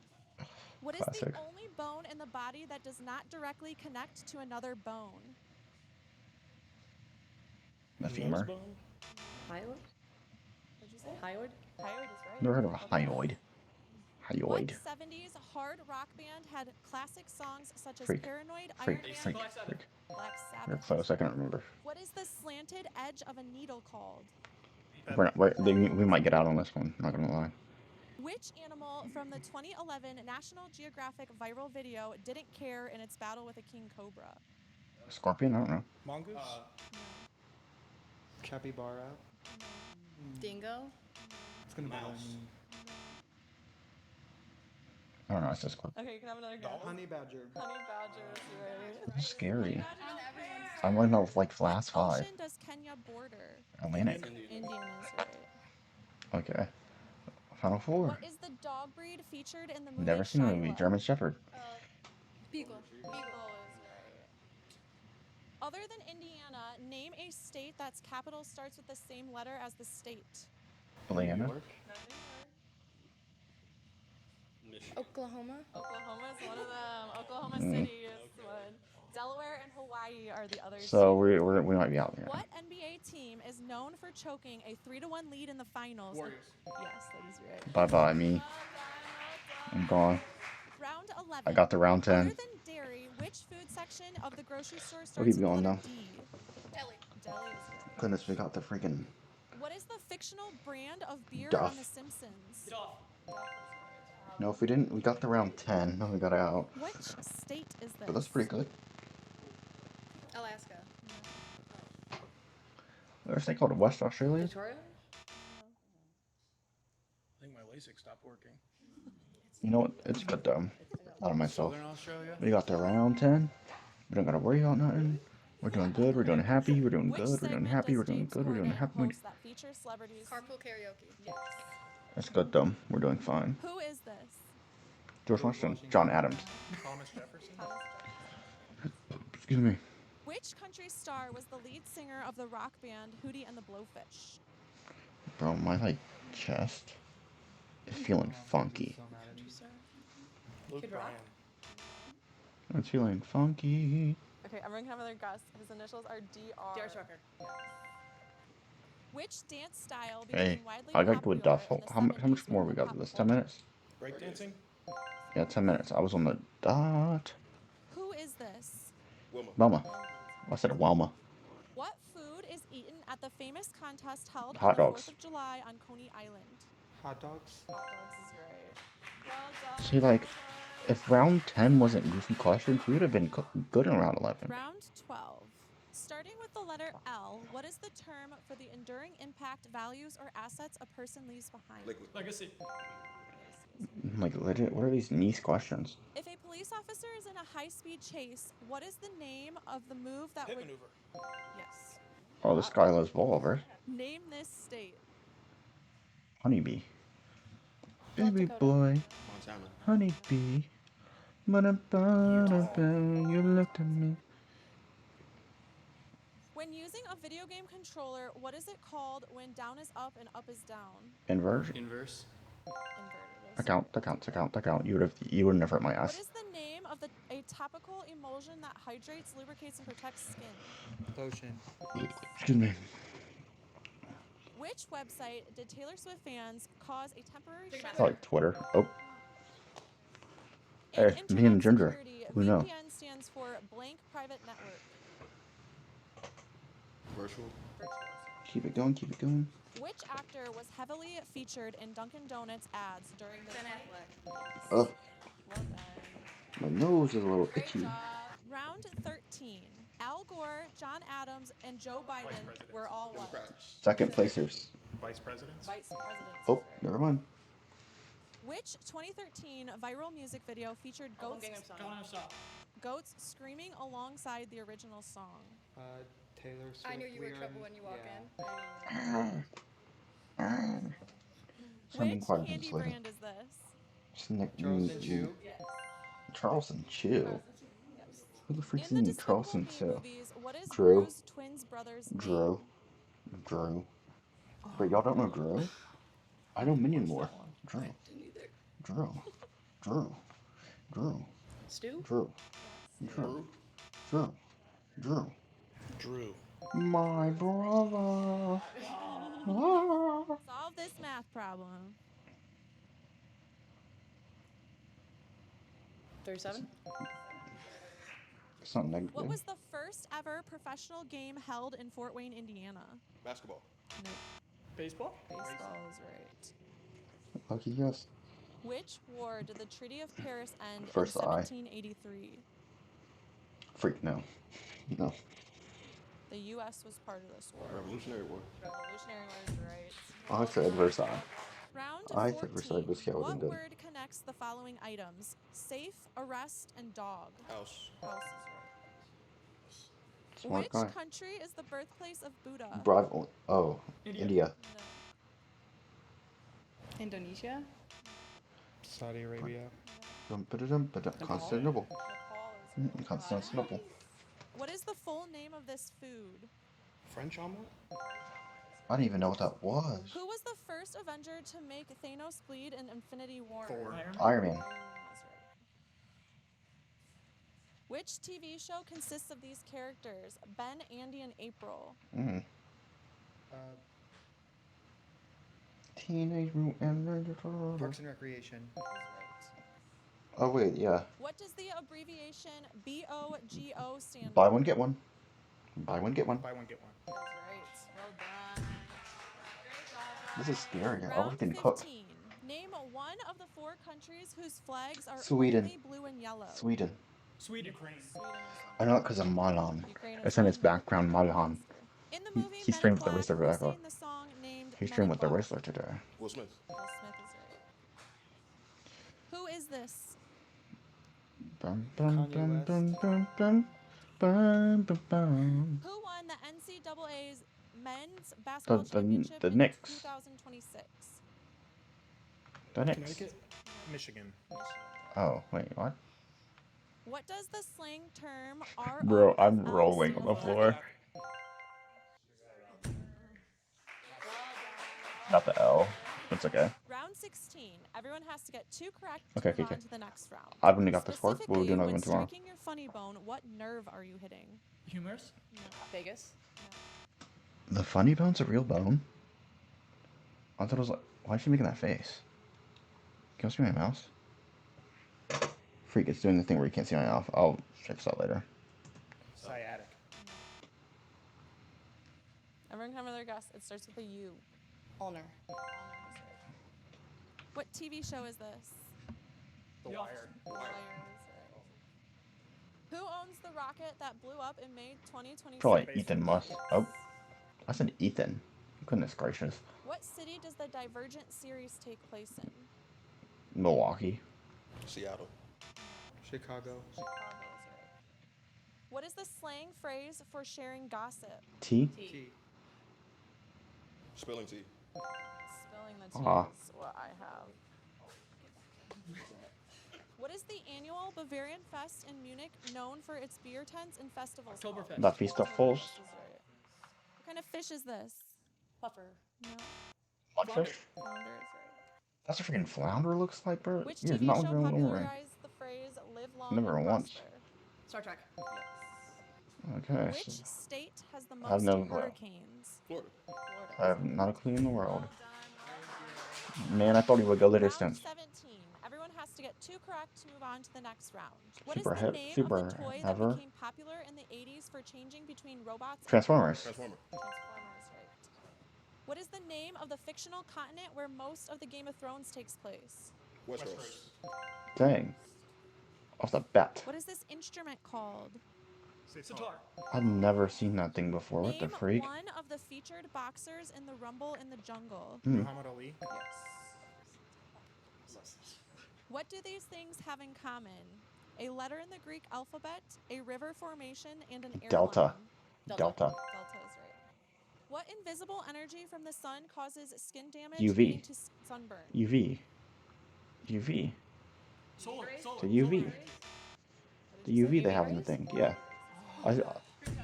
What is Classic. the only bone in the body that does not directly connect to another bone? The femur. Nosebone? Hyoid. What'd you say? Hyoid. Hyoid is right. Never heard of a Okay. hyoid. What Hyoid. 70s hard rock band had classic songs such as Freak. Paranoid, Freak. Iron Freak. Man, Freak. Black You're Sabbath? close. I can't remember. What is the slanted edge of a needle called? We might get out on this one. Not gonna lie. Which animal from the 2011 National Geographic viral video didn't care in its battle with a king cobra? Scorpion? I don't know. Mongoose? Capybara. Dingo. It's gonna Mouse. be I don't know. It's just Okay, you can have another guess. honey badger. Honey badger is right. scary. On everyone's. I'm running out of like last What 5. ocean does Kenya border? Atlantic. Indian is right. Okay. Final 4. What is the dog breed featured in the movie Never seen the movie. Shiloh? German Shepherd. Beagle. Beagle is right. Other than Indiana, name a state that's capital starts with the same letter as the state. Atlanta. Michigan. Oklahoma. Oklahoma is one of them. Oklahoma Mm. City is one. Delaware and Hawaii are the others. So we might be out here. What NBA team is known for choking a 3-1 lead in the finals? Warriors. Yes, that is right. Bye bye me. Well done, I'm gone. Round 11. I got the round Other 10. than dairy, which food section of the grocery store We'll starts keep with going the letter now. D? Deli. Deli is right. Goodness, we got the freaking. What is the fictional brand of beer Duff. on The Simpsons? No, if we didn't, we got the round 10. No, we got out. Which state is this? But that's pretty good. Alaska. There's a state called West Australia. Victoria. I think my LASIK stopped working. You know what? It's good though. Out of myself. Southern Australia? We got the round 10. We don't gotta worry about nothing. We're doing good. We're doing happy. We're doing Which good. We're doing segment happy. does We're doing James good. We're doing Corden happy. host that features celebrities? Carpool karaoke. Yes. That's good though. We're doing fine. Who is this? George Washington. John Adams. Thomas Jefferson? Thomas Jefferson. Excuse me. Which country star was the lead singer of the rock band Hootie and the Blowfish? Bro, my like chest is feeling funky. So mad at you. Luke Kid Rock? Bryan. It's feeling funky. Okay, everyone can have another guess. His initials are DR. Darius Rucker. Which dance style Hey, became widely I got popular good duff. in the How much 70s more in we the got? pop This 10 culture? minutes? Breakdancing? Yeah, 10 minutes. I was on the dot. Who is this? Wilma. Wilma. I said Wilma. What food is eaten at the famous contest held Hot on the dogs. 4th of July on Coney Island? Hot dogs. Hot dogs is right. Well done. See, like, if round 10 wasn't goofy questions, we would have been good in round 11. Round 12. Starting with the letter L, what is the term for the enduring impact, values, or assets a person leaves behind? Liquid. Legacy. Like, legit, what are these niche questions? If a police officer is in a high-speed chase, what is the name of the move that Hit would... maneuver. Yes. Oh, this guy loves Bolivar. Name this state. Honeybee. North Baby Dakota. boy. Salmon. Honeybee. Ba-da-ba-da-ba, you looked at me. When using a video game controller, what is it called when down is up and up is down? Inversion. Inverse. Inverted. Account. You wouldn't have hurt my What ass. is the name of a topical emulsion that hydrates, lubricates, and protects skin? Lotion. Excuse me. Which website did Taylor Swift fans cause a temporary Big shutdown? I like Twitter. Oh, In hey, me internet and Ginger. security, We know. VPN stands for blank private network. Virtual. Keep it going. Which actor was heavily featured in Dunkin' Donuts ads during the Ben Affleck. Oh, Well done. my nose is a little Great itchy. job. Round 13. Al Gore, John Adams, and Joe Biden presidents. were all what? Democrats. Second placers. Vice presidents. Vice presidents. Oh, never mind. Which 2013 viral music video featured goats screaming alongside the original song? Taylor Swift. I knew you were We're trouble in- when you walk yeah. in. Sounding Which quite candy insulated. brand is this? Charleston Chew. Charleston Chew. Who the freak's In the eating Despicable Charleston Me Chew? movies, what is Drew. Drew's twins brother's Drew. name? Drew. Wait, y'all don't know Drew? I know Minion more. Drew. Drew. Drew. Drew. Stu? Drew. Drew. Drew. Drew. Drew. My brother. Ah. Solve this math problem. 37? It's not negative. What was the first ever professional game held in Fort Wayne, Indiana? Basketball. Nope. Baseball. Baseball is right. Lucky yes. Which war did the Treaty of Paris end First in eye. 1783? Freak, no. No. The U.S. was part of this war. Revolutionary War. Revolutionary War is right. I said Versailles. Round I 14. said Versailles, but Scott What wasn't good. word connects the following items? Safe, arrest, and dog. House. House is right. Smart Which guy. country is the birthplace of Buddha? Bravo. Oh, India. No. Indonesia? Saudi Arabia. Constantinople. Nepal is right. Constantinople. What is the full name of this food? French omelet. I didn't even know what that was. Who was the first Avenger to make Thanos bleed in Infinity War? Thor. Iron Man. That's right. Which TV show consists of these characters? Ben, Andy, and April. Mm. Uh, Teenage Mutant Ninja Turtles. Parks and Recreation. That's right. Oh wait, yeah. What does the abbreviation BOGO stand Buy for? one get one. Buy one get one. Buy one get one. That's right. Well done. This is scary. I was Round getting 15. cooked. Name one of the 4 countries whose flags are Sweden. only blue and yellow. Sweden. Sweden. Sweden is I know it because of Milan. Ukraine is It's in its right. background, Milan. In the movie He's Men in streamed with the Black, Whistler who Black. sang the song named He's Men streamed in with the Black? Whistler today. Will Smith. Will Smith is right. Who is this? Bum, bum, Kanye bum, West. bum, bum, bum, bum, bum, bum. Who won the NCAA's men's basketball The championship in Knicks. 2026? The Knicks. Connecticut. Michigan. Oh, wait, what? What does the slang term ROFL Bro, I'm rolling on stand the for? floor. Not the L. It's okay. Round 16. Everyone has to get 2 correct Okay, to okay, move on okay. to the next round. I've only got this far. We'll Specifically, do another when one tomorrow. striking your funny bone, what nerve are you hitting? Humorous. No. Vegas? The funny bone's a real bone? I thought it was like, why is she making that face? Can you see my mouse? Freak, it's doing the thing where you can't see my mouth. I'll check this out later. Sciatic. Everyone can have another guess. It starts with a U. Ulner. What TV show is this? The Wire. The Wire is right. Who owns the rocket that blew up in May 2026? Probably Ethan Musk. Oh, I said Ethan. Goodness gracious. What city does the Divergent series take place in? Milwaukee. Seattle. Chicago. Chicago is right. What is the slang phrase for sharing gossip? T? T. Spilling tea. Spilling the tea Ah. is what I have. What is the annual Bavarian Fest in Munich known for its beer tents and festivals? Oktoberfest. called? The Feast of Fools. Oktoberfest is right. What kind of fish is this? Puffer. No, Mudfish? flounder is right. That's a freaking flounder looks like, bro. Which You're TV not show going over. popularized the phrase "live long Never and once. prosper"? Star Trek. Yes. Okay. Which So state has the I have most no clue. hurricanes? Florida. Florida. I have not a clue in the world. Well done. Man, I thought he would go the Round distance. 17. Everyone has to get 2 correct to move on to the next round. What is Super the hit- name super of the toy that ever. became popular in the 80s for changing between robots and Transformers. Transformer. Transformers, right. What is the name of the fictional continent where most of the Game of Thrones takes place? Westeros. Dang. Off the bat. What is this instrument called? Sitar. I've never seen that thing before. What the Name freak? one of the featured boxers in the Rumble in the Jungle. Hmm. Muhammad Ali. Yes. What do these things have in common? A letter in the Greek alphabet, a river formation, and an airline. Delta. Delta. Delta. Delta is right. What invisible energy from the sun causes skin damage UV. leading to sunburn? UV. UV. Solar. Solar. The UV. Solar. The UV they have in the rays? thing. Yeah. I, Well done.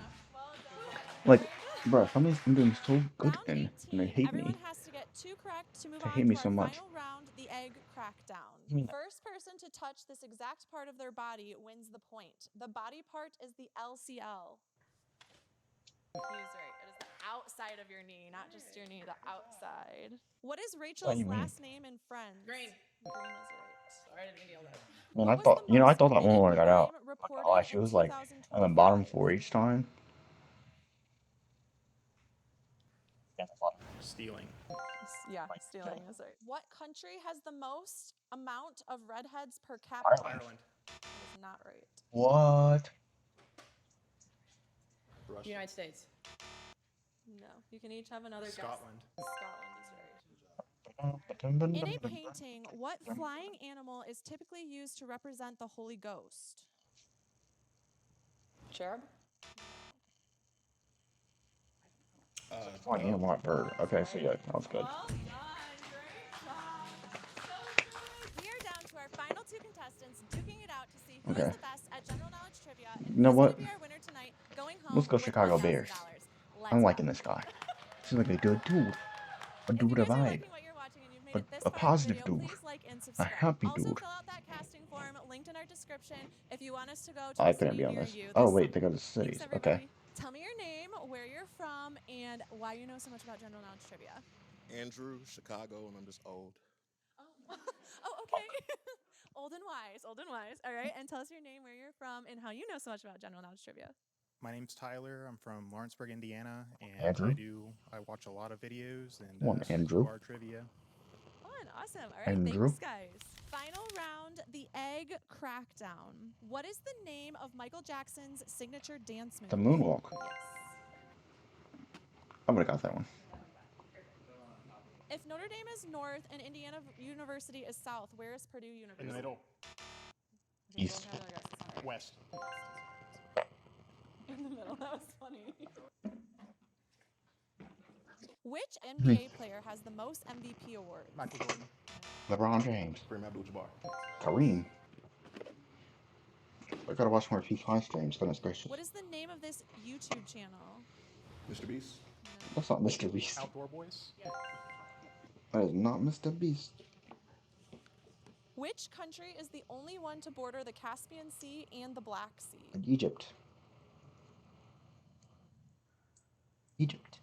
like, bro, some of these I'm doing so good Round in, 18. and they hate Everyone me. has to get 2 correct to move They on hate me to so our much. final round, the egg crackdown. Mm. First person to touch this exact part of their body wins the point. The body part is the LCL. He was right. It is the outside of your knee, not just your knee, the outside. What is Rachel's you mean? last name in Friends? Green. Green is right. Sorry, I didn't mean to yell that. Man, What I was thought, the you know, I most thought that one committed when I got out. crime Oh, reported she in was like on the bottom 2025? 4 each time. Stealing. Yeah, Like, stealing is right. What country has the most amount of redheads per capita? Ireland. Ireland. That is not right. What? Russia. United States. No, you can each have another Scotland. guess. Scotland is right. In a painting, what flying animal is typically used to represent the Holy Ghost? Cherub. Flying animal, not bird. Okay, so yeah, that was good. Well done, great job. So good. We are down to our final 2 contestants duking it out to see who is Okay. the best at general knowledge trivia and You know who's what? going to be our winner tonight, going home Let's go with Chicago $1,000. Bears. Let's I'm go. liking this guy. Seems like a good dude. A If dude you of guys are vibe. liking what you're watching and you've made A- it this a far in the positive video, dude. please like and subscribe. happy Also, dude. fill out that casting form linked in our description if you want us to go to I a couldn't city be on near this. you. Oh this wait, they summer. go to cities. Thanks, Okay. everybody. Tell me your name, where you're from, and why you know so much about general knowledge trivia. Andrew, Chicago, and I'm just old. Oh, oh okay. Old and wise, old and wise. All right, and tell us your name, where you're from, and how you know so much about general knowledge trivia. My name's Tyler. I'm from Lawrenceburg, Indiana, and Andrew? I watch a lot of videos and Come on, Andrew. our trivia. Fun, awesome. All right, Andrew? thanks, guys. Final round, the egg crackdown. What is the name of Michael Jackson's signature dance move? The moonwalk. Yes. I would have got that one. If Notre Dame is north and Indiana University is south, where is Purdue University? In the middle. Okay, East. go ahead, I guess it's not right. West. In the middle, that was funny. Which NBA player has the most MVP awards? Michael Jordan. LeBron James. Kareem Abdul-Jabbar. Kareem. I gotta watch more P5 streams, goodness gracious. What is the name of this YouTube channel? Mr. Beast. That's not Mr. Beast. Outdoor Boys. That is not Mr. Beast. Which country is the only one to border the Caspian Sea and the Black Sea? Egypt. Egypt.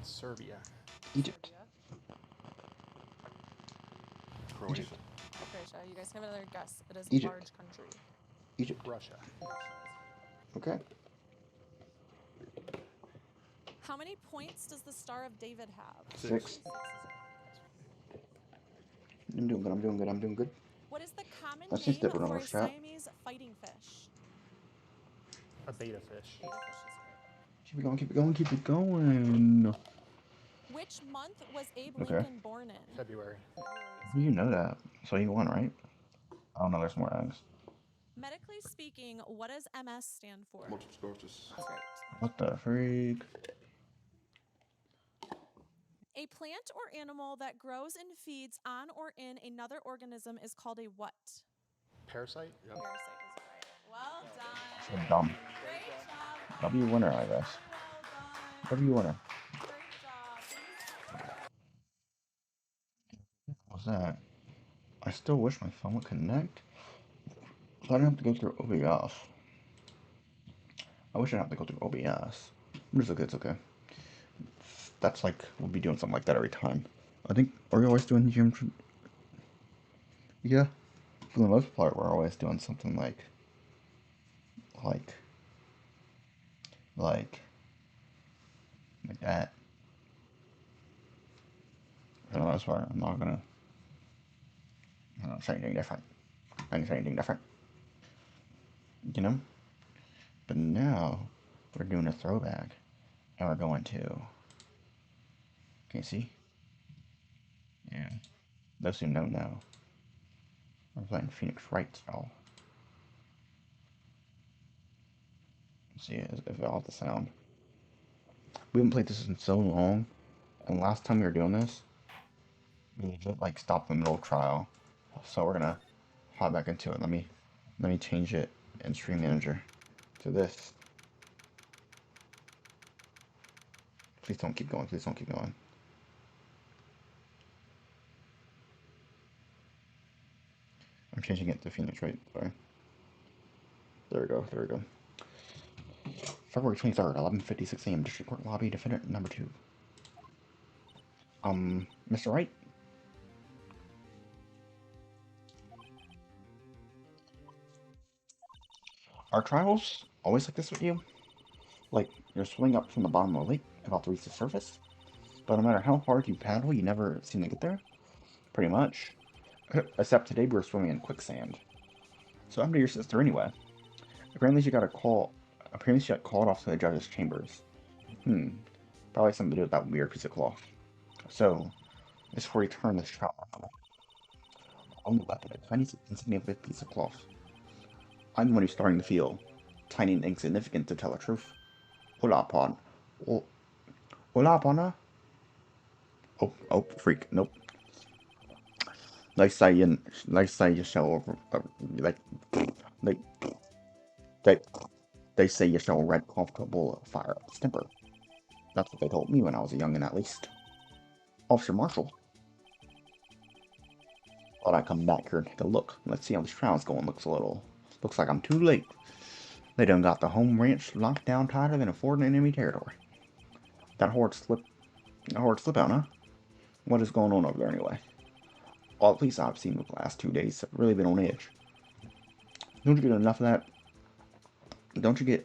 Serbia. Egypt. Croatia. Croatia. You guys have another guess. It is a Egypt. large country. Egypt. Russia. Okay. How many points does the Star of David have? 6. I'm doing good, I'm doing good, I'm doing good. What is the common That's name just different on for our a strap. Siamese fighting fish? A beta fish. Beta fish is Keep it going, keep it going, keep it going. right. Which month was Abe Okay. Lincoln born in? February. You know that. So you won, right? Oh no, there's more eggs. Medically speaking, what does MS stand for? Multiple sclerosis. That's right. What the freak? A plant or animal that grows and feeds on or in another organism is called a what? Parasite? Yep. Parasite is right. Well done. So dumb. Great job. W winner, I guess. Well done. W winner. Great job. What's that? I still wish my phone would connect. So I didn't have to go through OBS. I wish I didn't have to go through OBS. But it's okay, it's okay. That's like, we'll be doing something like that every time. I think, are we always doing gym? Yeah. For the most part, we're always doing something like that. For the most part, I'm not gonna say anything different. I didn't say anything different. You know? But now, we're doing a throwback. And we're going to... Can you see? Yeah. Those who know. We're playing Phoenix Wright style. See if I'll have the sound. We haven't played this in so long. And last time we were doing this, we legit like stopped in the middle of trial. So we're gonna hop back into it. Let me change it in Stream Manager to this. Please don't keep going. Please don't keep going. I'm changing it to Phoenix Wright. Sorry. There we go. There we go. February 23rd, 11:56 a.m. District Court Lobby, Defendant number 2. Mr. Wright? Are trials always like this with you? Like, you're swimming up from the bottom of the lake, about to reach the surface, but no matter how hard you paddle, you never seem to get there? Pretty much. Except today we were swimming in quicksand. So I'm to your sister anyway. Apparently she got called off to the judge's chambers. Probably something to do with that weird piece of cloth. So, this will return this trial. Only weapon, a tiny insignificant piece of cloth. I'm the one who's starting to feel tiny and insignificant, to tell the truth. Hola, upon. Hola, upon. Oh, freak. Nope. They say you show they say you show a red cloth capable of fire up its temper. That's what they told me when I was a youngin', at least. Officer Marshall. Thought I'd come back here and take a look. Let's see how this trial's going. Looks like I'm too late. They done got the home ranch locked down tighter than a fort in enemy territory. That horrid slip out, huh? What is going on over there anyway? All the police I've seen the last 2 days have really been on edge. Don't you get enough of that? Don't you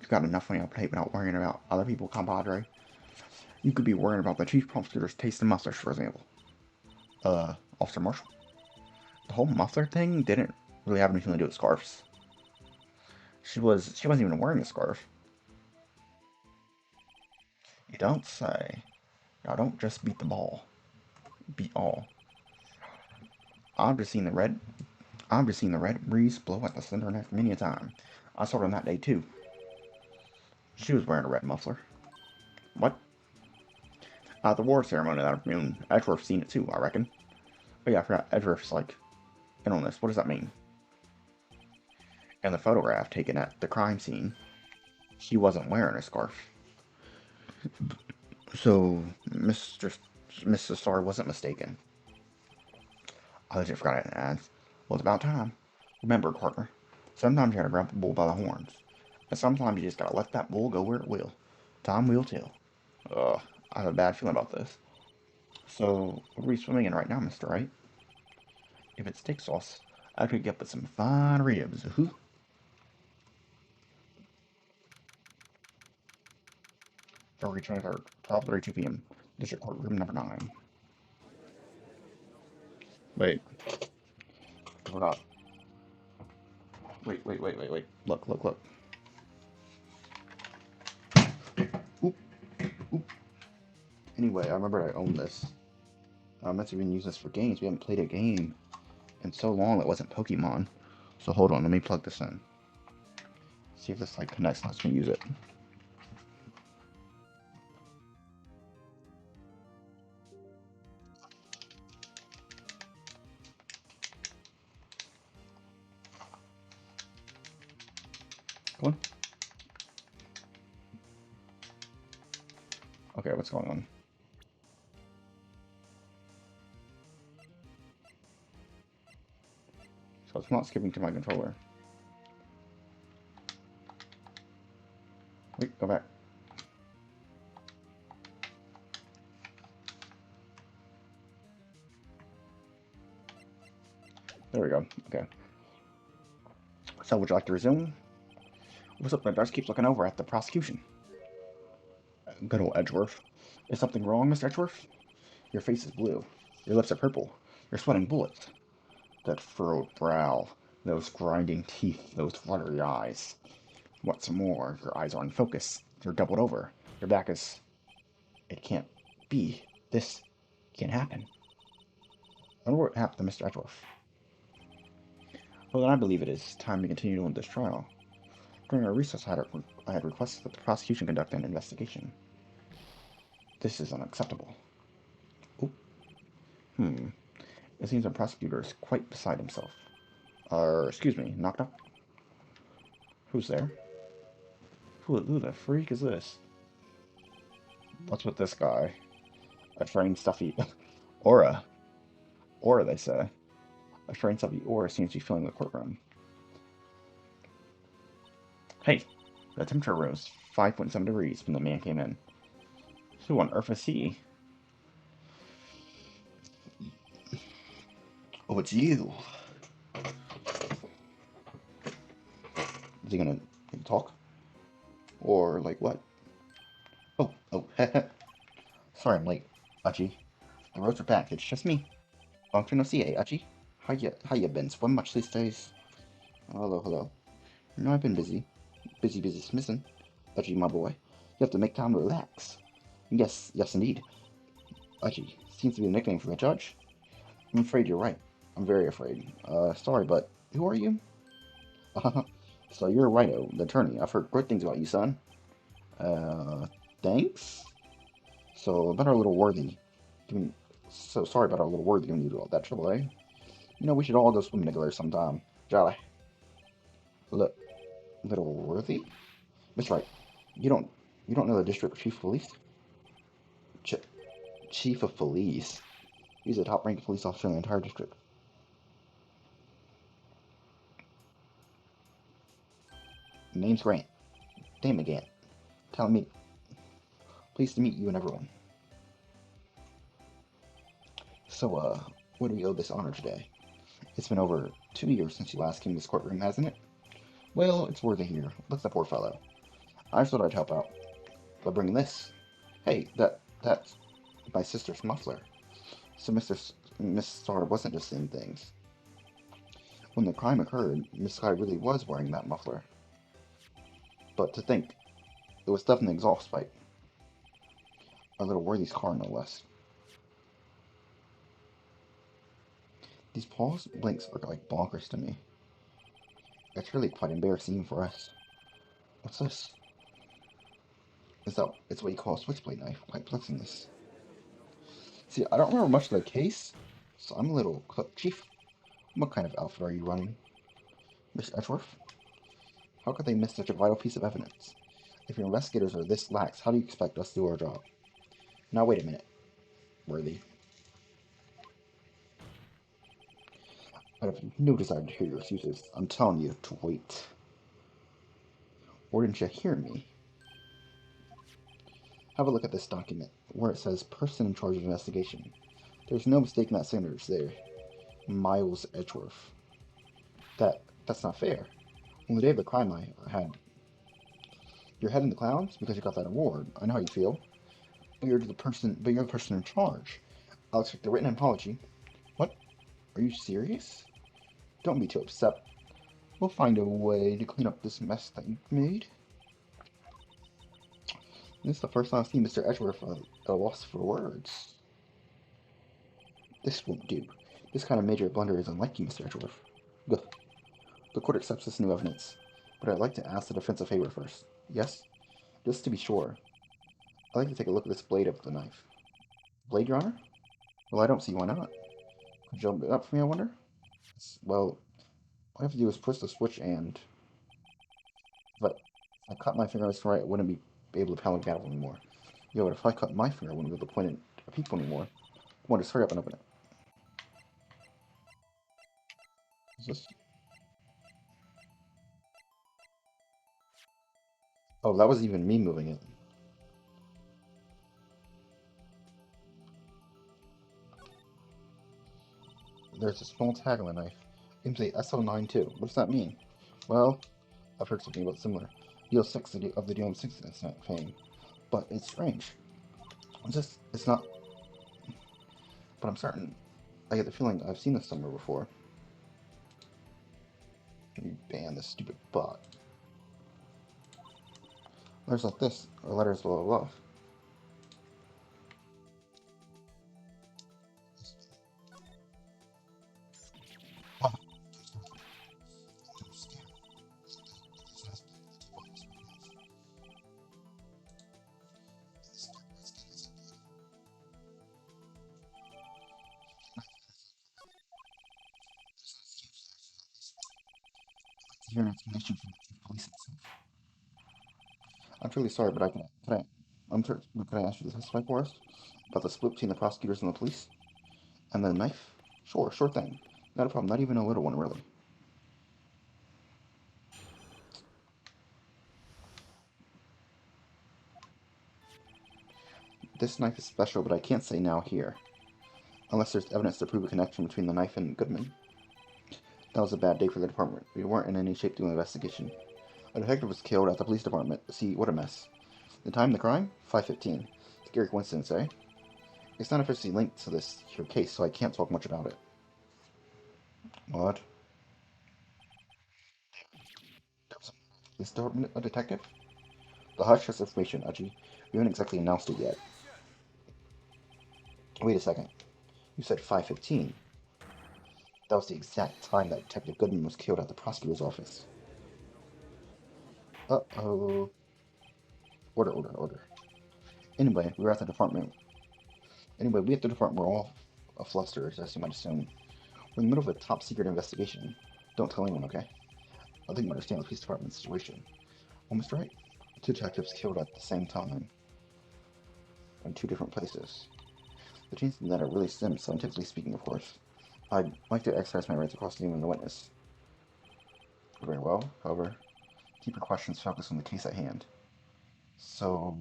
got enough on your plate without worrying about other people, compadre? You could be worrying about the chief prosecutor's taste in mufflers, for example. Officer Marshall? The whole muffler thing didn't really have anything to do with scarves. She wasn't even wearing a scarf. You don't say. Now don't just beat the ball. Beat all. I've just seen the red breeze blow at the slender neck many a time. I saw her on that day too. She was wearing a red muffler. What? At the war ceremony that afternoon, Edgeworth's seen it too, I reckon. Oh yeah, I forgot. Edgeworth's like in on this. What does that mean? In the photograph taken at the crime scene, she wasn't wearing a scarf. So, Mrs. Starr wasn't mistaken. I legit forgot to add. Well, it's about time. Remember, partner, sometimes you gotta grab the bull by the horns. And sometimes you just gotta let that bull go where it will. Time will tell. I have a bad feeling about this. So, what are we swimming in right now, Mr. Wright? If it's steak sauce, I could get with some fine ribs. February 23rd, 12:32 p.m. District Court, room number 9. Wait. I forgot. Wait. Look. Oop. Anyway, I remember I owned this. I must have been using this for games. We haven't played a game in so long that wasn't Pokemon. So hold on, let me plug this in. See if this like connects and lets me use it. Okay, what's going on? So it's not skipping to my controller. Wait, go back. There we go. Okay. So would you like to resume? What's up, Darcy keeps looking over at the prosecution. Good old Edgeworth. Is something wrong, Mr. Edgeworth? Your face is blue. Your lips are purple. You're sweating bullets. That furrowed brow, those grinding teeth, those fluttery eyes. What's more, your eyes are in focus. You're doubled over. Your back is... It can't be. This can't happen. I wonder what happened to Mr. Edgeworth. Well, then I believe it is time to continue on this trial. During our recess, I had requested that the prosecution conduct an investigation. This is unacceptable. Oop. It seems the prosecutor is quite beside himself. Excuse me, knock knock? Who's there? Who the freak is this? What's with this guy? A trained stuffy... Aura. Aura, they say. A trained stuffy aura seems to be filling the courtroom. Hey, the temperature rose 5.7 degrees when the man came in. Who on earth is he? Oh, it's you. Is he gonna talk? Or, like, what? Oh, sorry I'm late, Achi. The roads are packed, it's just me. Long time no see, eh, Achi? How you been? Swim much these days? Hello. No, I've been busy. Busy smithing. Achi, my boy. You have to make time to relax. Yes, indeed. Achi, seems to be a nickname for the judge. I'm afraid you're right. I'm very afraid. Sorry, but who are you? So you're Rhino, the attorney. I've heard great things about you, son. Thanks? So about our little worthy. So sorry about our little worthy giving you all that trouble, eh? You know, we should all go swimming together sometime. Jolly. Look, little worthy? That's right. You don't know the district chief of police? Chief of police? He's a top-ranked police officer in the entire district. Name's Grant. Damn again. Telling me. Pleased to meet you and everyone. So, what do we owe this honor today? It's been over 2 years since you last came to this courtroom, hasn't it? Well, it's worth it here. Look at the poor fellow. I just thought I'd help out by bringing this. Hey, that's my sister's muffler. So Miss Starr wasn't just saying things. When the crime occurred, Miss Sky really was wearing that muffler. But to think, it was stuff in the exhaust pipe. Our little worthy's car, no less. These pause blinks are like bonkers to me. It's really quite embarrassing for us. What's this? It's what you call a switchblade knife, quite pleasant this. See, I don't remember much of the case, so I'm a little chief. What kind of outfit are you running? Mr. Edgeworth? How could they miss such a vital piece of evidence? If your investigators are this lax, how do you expect us to do our job? Now wait a minute, Worthy. I have no desire to hear your excuses. I'm telling you to wait. Or didn't you hear me? Have a look at this document, where it says person in charge of investigation. There's no mistaking that signature there. Miles Edgeworth. That's not fair. On the day of the crime I had... You're head in the clouds because you got that award. I know how you feel. But you're the person in charge. I'll expect a written apology. What? Are you serious? Don't be too upset. We'll find a way to clean up this mess that you've made. This is the first time I've seen Mr. Edgeworth at a loss for words. This won't do. This kind of major blunder is unlike you, Mr. Edgeworth. Good. The court accepts this new evidence, but I'd like to ask the defense a favor first. Yes? Just to be sure. I'd like to take a look at this blade of the knife. Blade, Your Honor? Well, I don't see why not. Could you open it up for me, I wonder? Well, all I have to do is push the switch and... But if I cut my fingers right, I wouldn't be able to pound the gavel anymore. Yo, but if I cut my finger, I wouldn't be able to point it at people anymore. Come on, just hurry up and open it. Is this? Oh, that wasn't even me moving it. There's a small tag on the knife. It say SL92. What does that mean? Well, I've heard something about similar. Deal 6 of the Deal 6 incident fame. But it's strange. It's not... But I'm certain. I get the feeling I've seen this somewhere before. Let me ban this stupid bot. Letters like this, or letters blah blah blah. Hear an explanation from the police itself. I'm truly sorry, but can I ask you to testify for us about the split between the prosecutors and the police, and the knife? Sure thing. Not a problem. Not even a little one, really. This knife is special, but I can't say now here, unless there's evidence to prove a connection between the knife and Goodman. That was a bad day for the department. We weren't in any shape doing the investigation. A detective was killed at the police department. See, what a mess. The time of the crime? 5:15. Scary coincidence, eh? It's not officially linked to this your case, so I can't talk much about it. What? Is department a detective? The hush has information, Aji. We haven't exactly announced it yet. Wait a second. You said 5:15. That was the exact time that Detective Goodman was killed at the prosecutor's office. Uh-oh. Order. Anyway, we at the department were all flustered, as you might assume. We're in the middle of a top-secret investigation. Don't tell anyone, okay? I think you understand the police department's situation. Almost right. 2 detectives killed at the same time. In 2 different places. The chances of that are really slim, scientifically speaking, of course. I'd like to exercise my right to cross-examine the witness. Very well, however, keep your questions focused on the case at hand. So,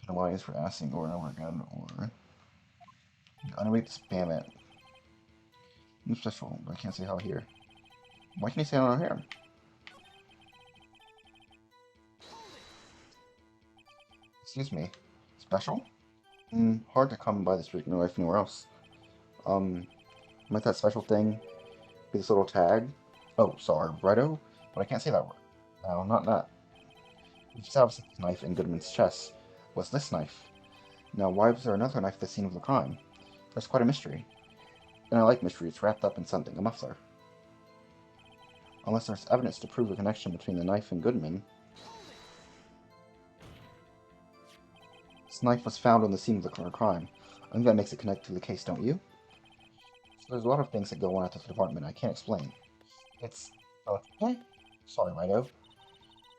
penalized for asking over and over again, or... Anyway, spam it. I'm special, but I can't say how here. Why can't I say how here? Excuse me. Special? Hard to come by this week, no life anywhere else. Might that special thing be this little tag? Oh, sorry, righto? But I can't say that word. No, not that. We just have this knife in Goodman's chest. What's this knife? Now, why was there another knife at the scene of the crime? That's quite a mystery. And I like mysteries wrapped up in something, a muffler. Unless there's evidence to prove a connection between the knife and Goodman. This knife was found on the scene of the crime. I think that makes it connect to the case, don't you? So there's a lot of things that go on at the department I can't explain. It's... okay? Sorry, Righto.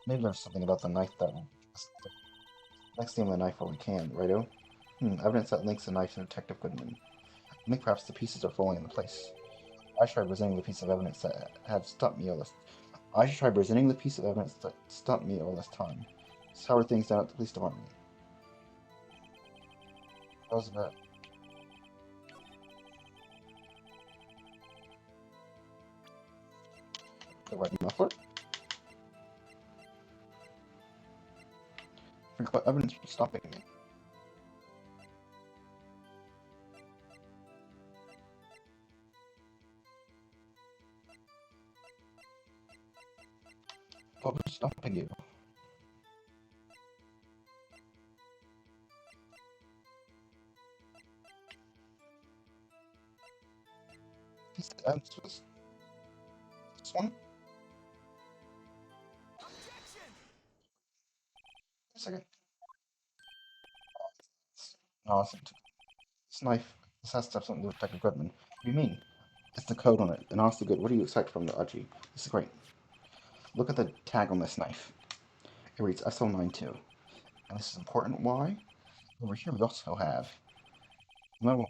Maybe there's something about the knife that... Next name the knife while we can, Righto? Evidence that links the knife to Detective Goodman. I think perhaps the pieces are falling into place. I should try presenting the piece of evidence that had stopped me all this... I should try presenting the piece of evidence that stopped me all this time. So how are things down at the police department? That was a bit... The red muffler? What evidence was stopping me? What was stopping you? This was... This one? A second. No, this knife. This has to have something to do with Detective Goodman. What do you mean? It's the code on it. And honestly good. What do you expect from the Aji? This is great. Look at the tag on this knife. It reads SL92. And this is important. Why? Over here we also have level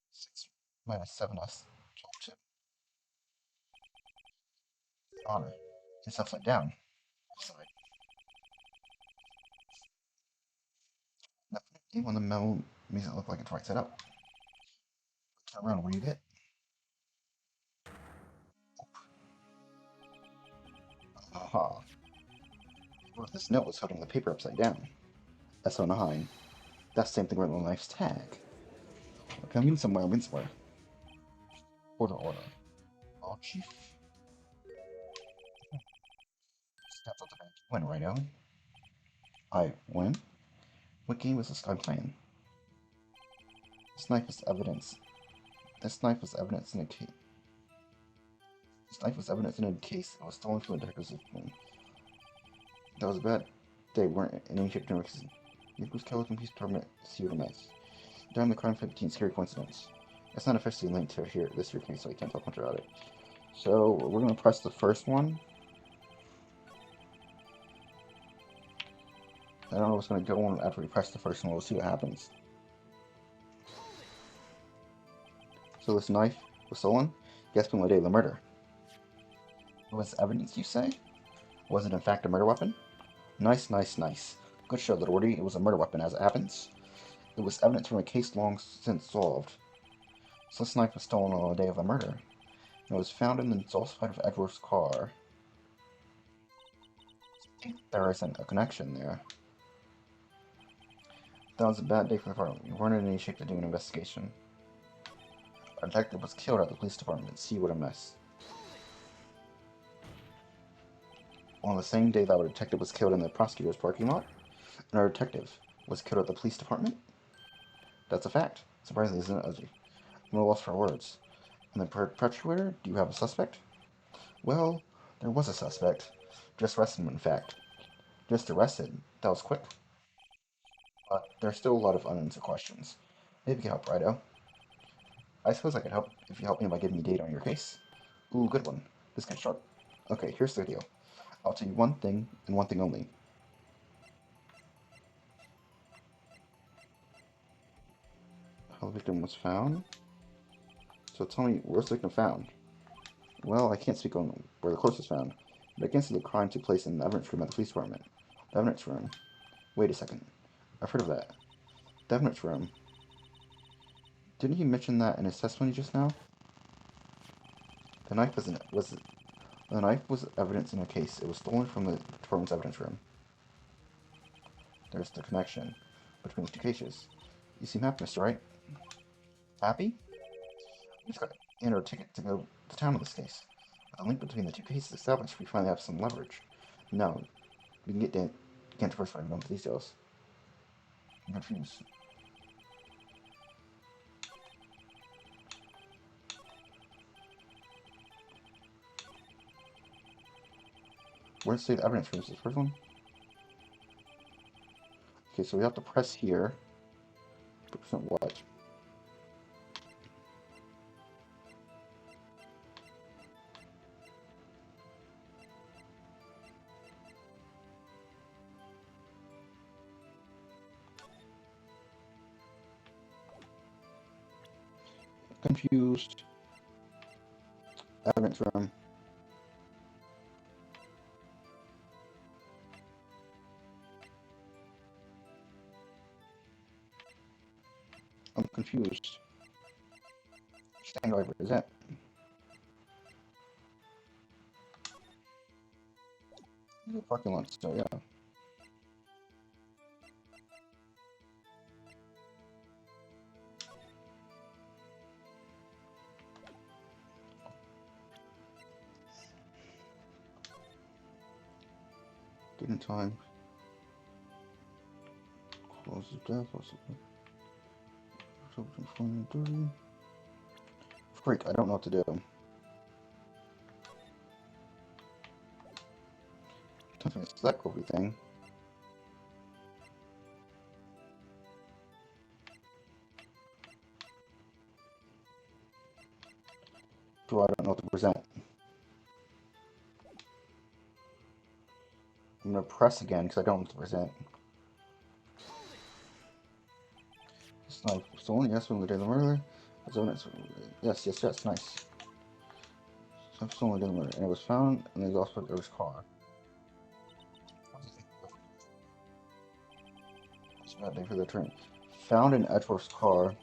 6 minus 7s 12 honor. It's upside down. Side. Even when the memo makes it look like it's right side up. Turn around, what do you get? Aha. Well, this note was holding the paper upside down. SO9. That's the same thing with the knife's tag. Okay, I'm in somewhere, Order, order. Oh, chief. Steps up the bank. Win, righto. I win? What game was this guy playing? This knife is evidence. This knife was evidence in a case. This knife was evidence in a case. It was stolen from the detective's room. That was a bad day. Weren't in any shape to because Nicholas Keller's piece department see what a mess. During the crime 15, scary coincidence. It's not officially linked to this year case, so I can't talk much about it. So we're gonna press the first one. I don't know what's gonna go on after we press the first one. We'll see what happens. So this knife was stolen? Yes, from the day of the murder. It was evidence, you say? Was it in fact a murder weapon? Nice, nice, nice. Good show, Little Woody. It was a murder weapon, as it happens. It was evidence from a case long since solved. So this knife was stolen on the day of the murder. It was found in the exhaust pipe of Edward's car. There isn't a connection there. That was a bad day for the department. We weren't in any shape to do an investigation. A detective was killed at the police department. See what a mess. On the same day that a detective was killed in the prosecutor's parking lot, another detective was killed at the police department. That's a fact. Surprisingly, isn't it? I'm at a loss for words. And the perpetrator? Do you have a suspect? Well, there was a suspect. Just arrested him, in fact. Just arrested. That was quick. But there's still a lot of unanswered questions. Maybe you can help, Righto. I suppose I could help if you help me by giving me data on your case. Ooh, good one. This guy's sharp. Okay, here's the deal. I'll tell you one thing, and one thing only. How the victim was found? So tell me, where's the victim found? Well, I can't speak on where the clothes was found, but I can say the crime took place in the evidence room at the police department. The evidence room? Wait a second. I've heard of that. The evidence room. Didn't he mention that in his testimony just now? The knife was evidence in a case. It was stolen from the department's evidence room. There's the connection between the two cases. You seem happy, Mr. Wright. Happy? We just got to enter a ticket to go to town on this case. With the link between the two cases established, we finally have some leverage. No, we can can't diversify and go into details. I'm confused. Where's the evidence room? Is this the first one? Okay, so we have to press here. Percent what? Confused. Evidence room. I'm confused. Stand driver, is that? The parking lot still, yeah. Get in time. Close the death. Freak, I don't know what to do. Don't think it's that cool thing. So I don't know what to present. I'm gonna press again because I don't want to present. Snipe. Stolen, yes, when we did the murder. Yes, yes, yes, nice. So stolen did the murder. And it was found, and there's also there was car. It's a bad day for the train. Found in Edgeworth's car.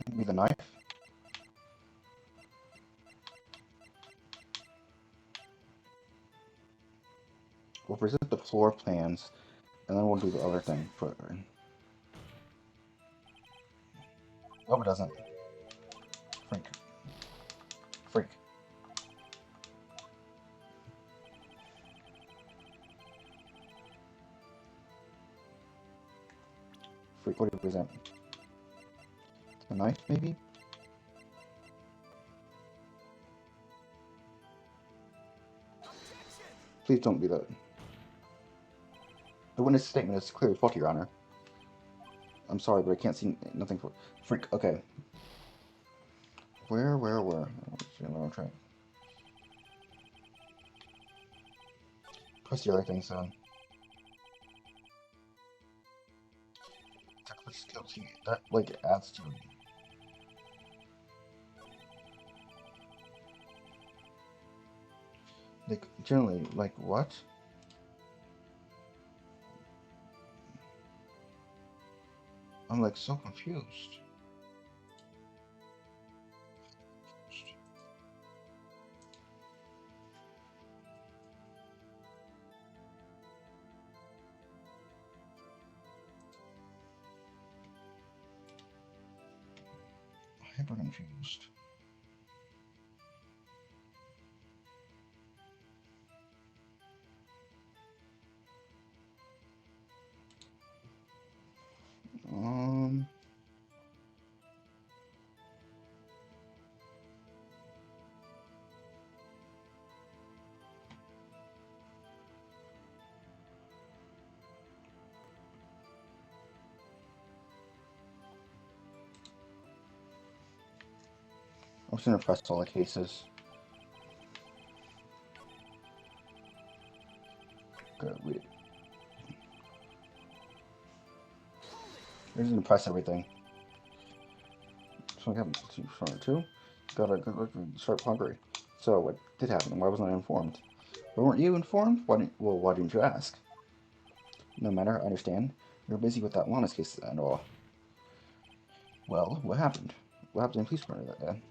Maybe the knife. We'll present the floor plans, and then we'll do the other thing. Nope, it doesn't. Freak. Freak. Freak, what do you present? A knife, maybe? Please don't be that. The witness statement is clearly faulty, Your Honor. I'm sorry, but I can't see nothing for freak. Okay. Where? Try. Press the other thing, so. Technical skills. That like adds to it. Like generally, like what? I'm like so confused. Hyper confused. I'm just gonna press all the cases. Good, wait. We're just gonna press everything. So I have two. Gotta start hungry. So what did happen? Why wasn't I informed? But weren't you informed? Why didn't you ask? No matter, I understand. You're busy with that wellness case and all. Well, what happened? What happened in police murder that day?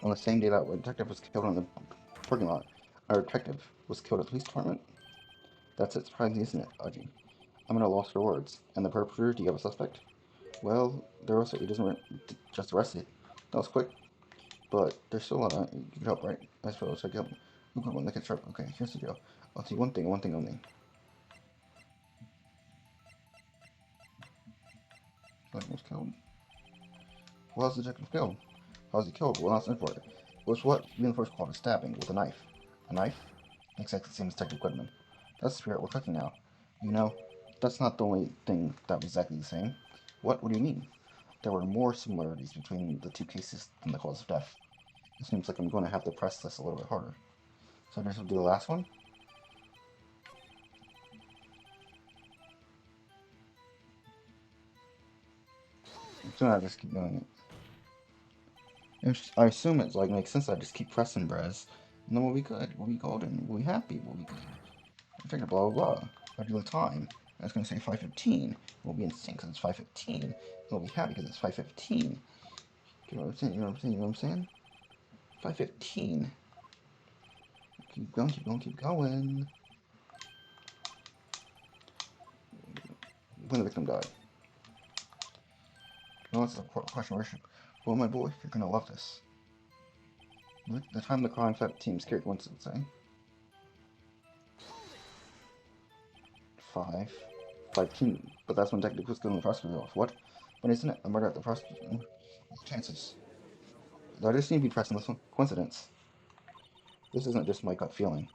On the same day that a detective was killed in the parking lot, our detective was killed at the police department. That's it, surprising, isn't it, Aji? I'm at a loss for words. And the perpetrator, do you have a suspect? Well, there was he doesn't just arrested. That was quick. But there's still a lot of you can help, right? I suppose I can help. Who put one that can sharp? Okay, here's the deal. I'll see one thing only. Like was killed. Well, how's the detective killed? How's he killed? Well, that's important. It was what we in the first called a stabbing with a knife. A knife? Exactly the same as Detective Quitman. That's the spirit we're cooking now. You know, that's not the only thing that was exactly the same. What do you mean? There were more similarities between the two cases than the cause of death. It seems like I'm going to have to press this a little bit harder. So I guess we'll do the last one. So I just keep doing it. I assume it's like makes sense. I just keep pressing Brez, and then we'll be good. We'll be golden. We'll be happy. We'll be good. I'm thinking blah blah blah. I do the time. I was gonna say 5:15. We'll be in sync because it's 5:15. We'll be happy because it's 5:15. You know what I'm saying? You know what I'm saying? You know what I'm saying? 5:15. Keep going. When the victim died. No, that's a question, worship. Well, my boy, you're gonna love this. The time the crime team scared Winston saying. 15. But that's when Detective was killing the prosecutor off. What? But isn't it a murder at the prosecutor? Chances. I just need to be pressing this one. Coincidence. This isn't just my gut feeling,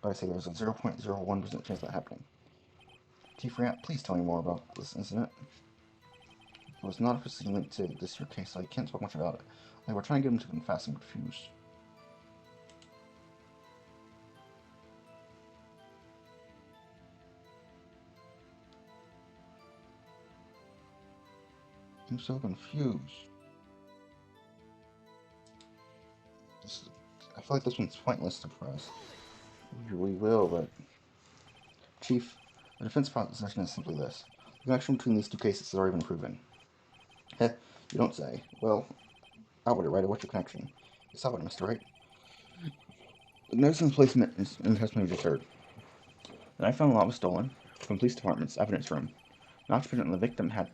but I say there's a 0.01% chance of that happening. Chief Rant, please tell me more about this incident. It was not officially linked to this your case, so I can't talk much about it. Like, we're trying to get him to confess and confused. I'm so confused. I feel like this one's pointless to press. We will, but... Chief, the defense proposition is simply this. The connection between these two cases has already been proven. Heh, you don't say. Well, Outward, right? What's your connection? It's Outward, Mr. Right? The nursing placement is in the testimony you just heard. The knife found lot was stolen from police department's evidence room. The occupant and the victim had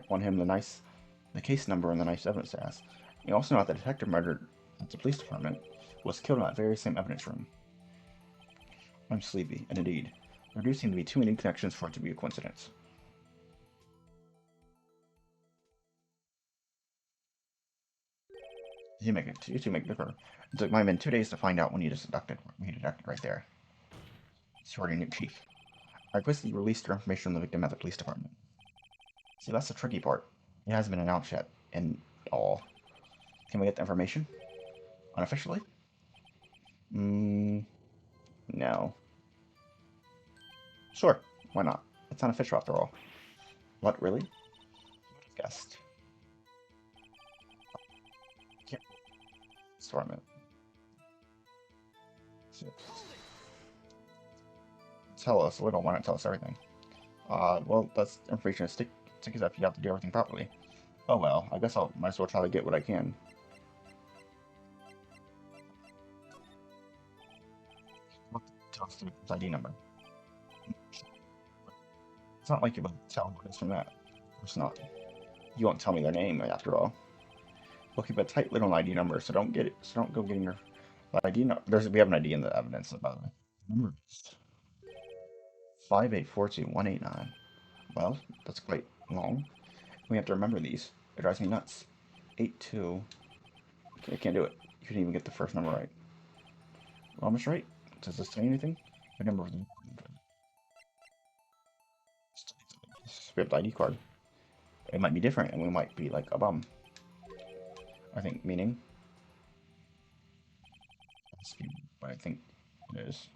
on him the case number and the knife's evidence as. You also know that the detective murdered at the police department was killed in that very same evidence room. I'm sleepy, and indeed, there do seem to be too many connections for it to be a coincidence. You two make differ. It took my men 2 days to find out when you deducted right there. Sorry, new chief. I request that you release your information on the victim at the police department. See, that's the tricky part. It hasn't been announced yet, and all. Can we get the information? Unofficially? No. Sure, why not? It's unofficial after all. What, really? Guessed. Storm it. Tell us a little, why not tell us everything? Well, that's information sticky stuff, you have to do everything properly. Oh well, I guess might as well try to get what I can. Tell us the ID number. It's not like you're able to tell what it is from that. Of course not. You won't tell me their name, after all. We'll keep a tight little ID number, so don't go getting your ID number. We have an ID in the evidence, by the way. Number is 5842189. Well, that's quite long. We have to remember these. It drives me nuts. 82. Okay, I can't do it. You couldn't even get the first number right. Almost right. Does this say anything? The number of them. We have the ID card. It might be different, and we might be like a bum. I think, meaning. That's what I think it is.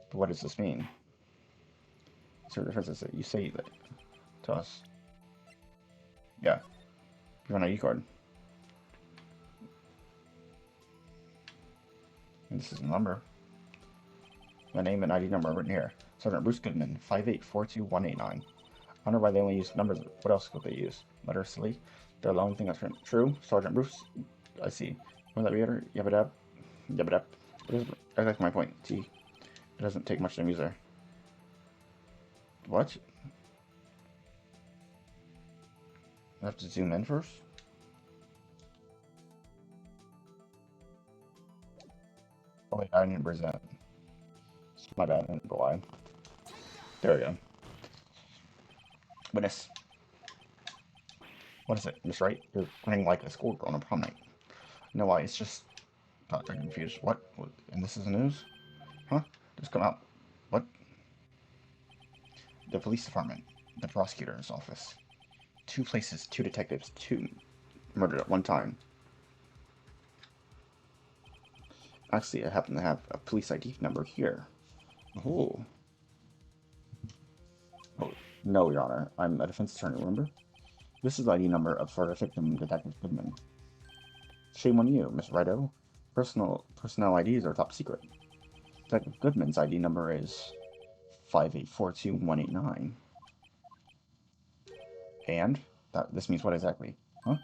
But what does this mean? So the difference is that you say that to us. Yeah. You have an ID card. And this is the number. My name and ID number are written here. Sergeant Bruce Goodman, 5842189. I wonder why they only use numbers. What else could they use? Letters, silly. They're the only thing that's true. Sergeant Bruce. I see. Will that be better? Yabba-dab. Yabba-dab. That's my point. See, it doesn't take much to use there. What? I have to zoom in first? Oh wait, I didn't present. My bad, I didn't go live. There we go. Witness. What is it? Just right? You're running like a schoolgirl on a prom night. No, why? It's just... I'm confused. What? And this is the news? Huh? Just come out. What? The police department. The prosecutor's office. 2 places, 2 detectives, 2 murdered at one time. Actually, I happen to have a police ID number here. Oh. Oh, no, Your Honor. I'm a defense attorney, remember? This is the ID number for the victim, Detective Goodman. Shame on you, Miss Rido. Personnel IDs are top secret. Detective Goodman's ID number is 5842189. And? This means what exactly? Huh?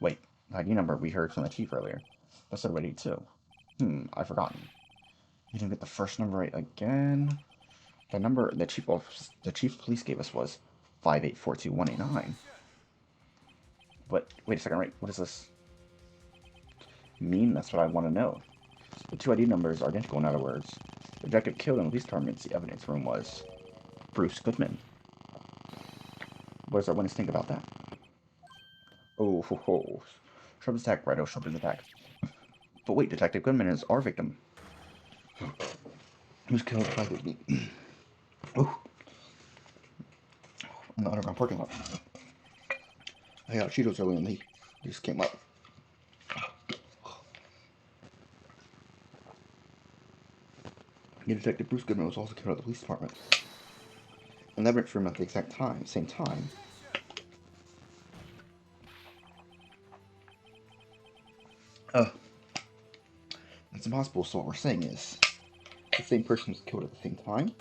Wait, the ID number we heard from the chief earlier. That's already 2. I've forgotten. You didn't get the first number right again? The number the chief of police gave us was 5842189. But wait a second, right? What does this mean? That's what I want to know. The 2 ID numbers are identical, in other words. The detective killed in the police department's evidence room was Bruce Goodman. What does our witness think about that? Oh, ho, ho. Sharp's attack, Righto, Sharp's attack. But wait, Detective Goodman is our victim. Who's killed by the... Oh, in the underground parking lot. I got Cheetos earlier and they just came up. The Detective Bruce Goodman was also killed at the police department. And the evidence room at the exact same time. It's impossible, so what we're saying is the same person was killed at the same time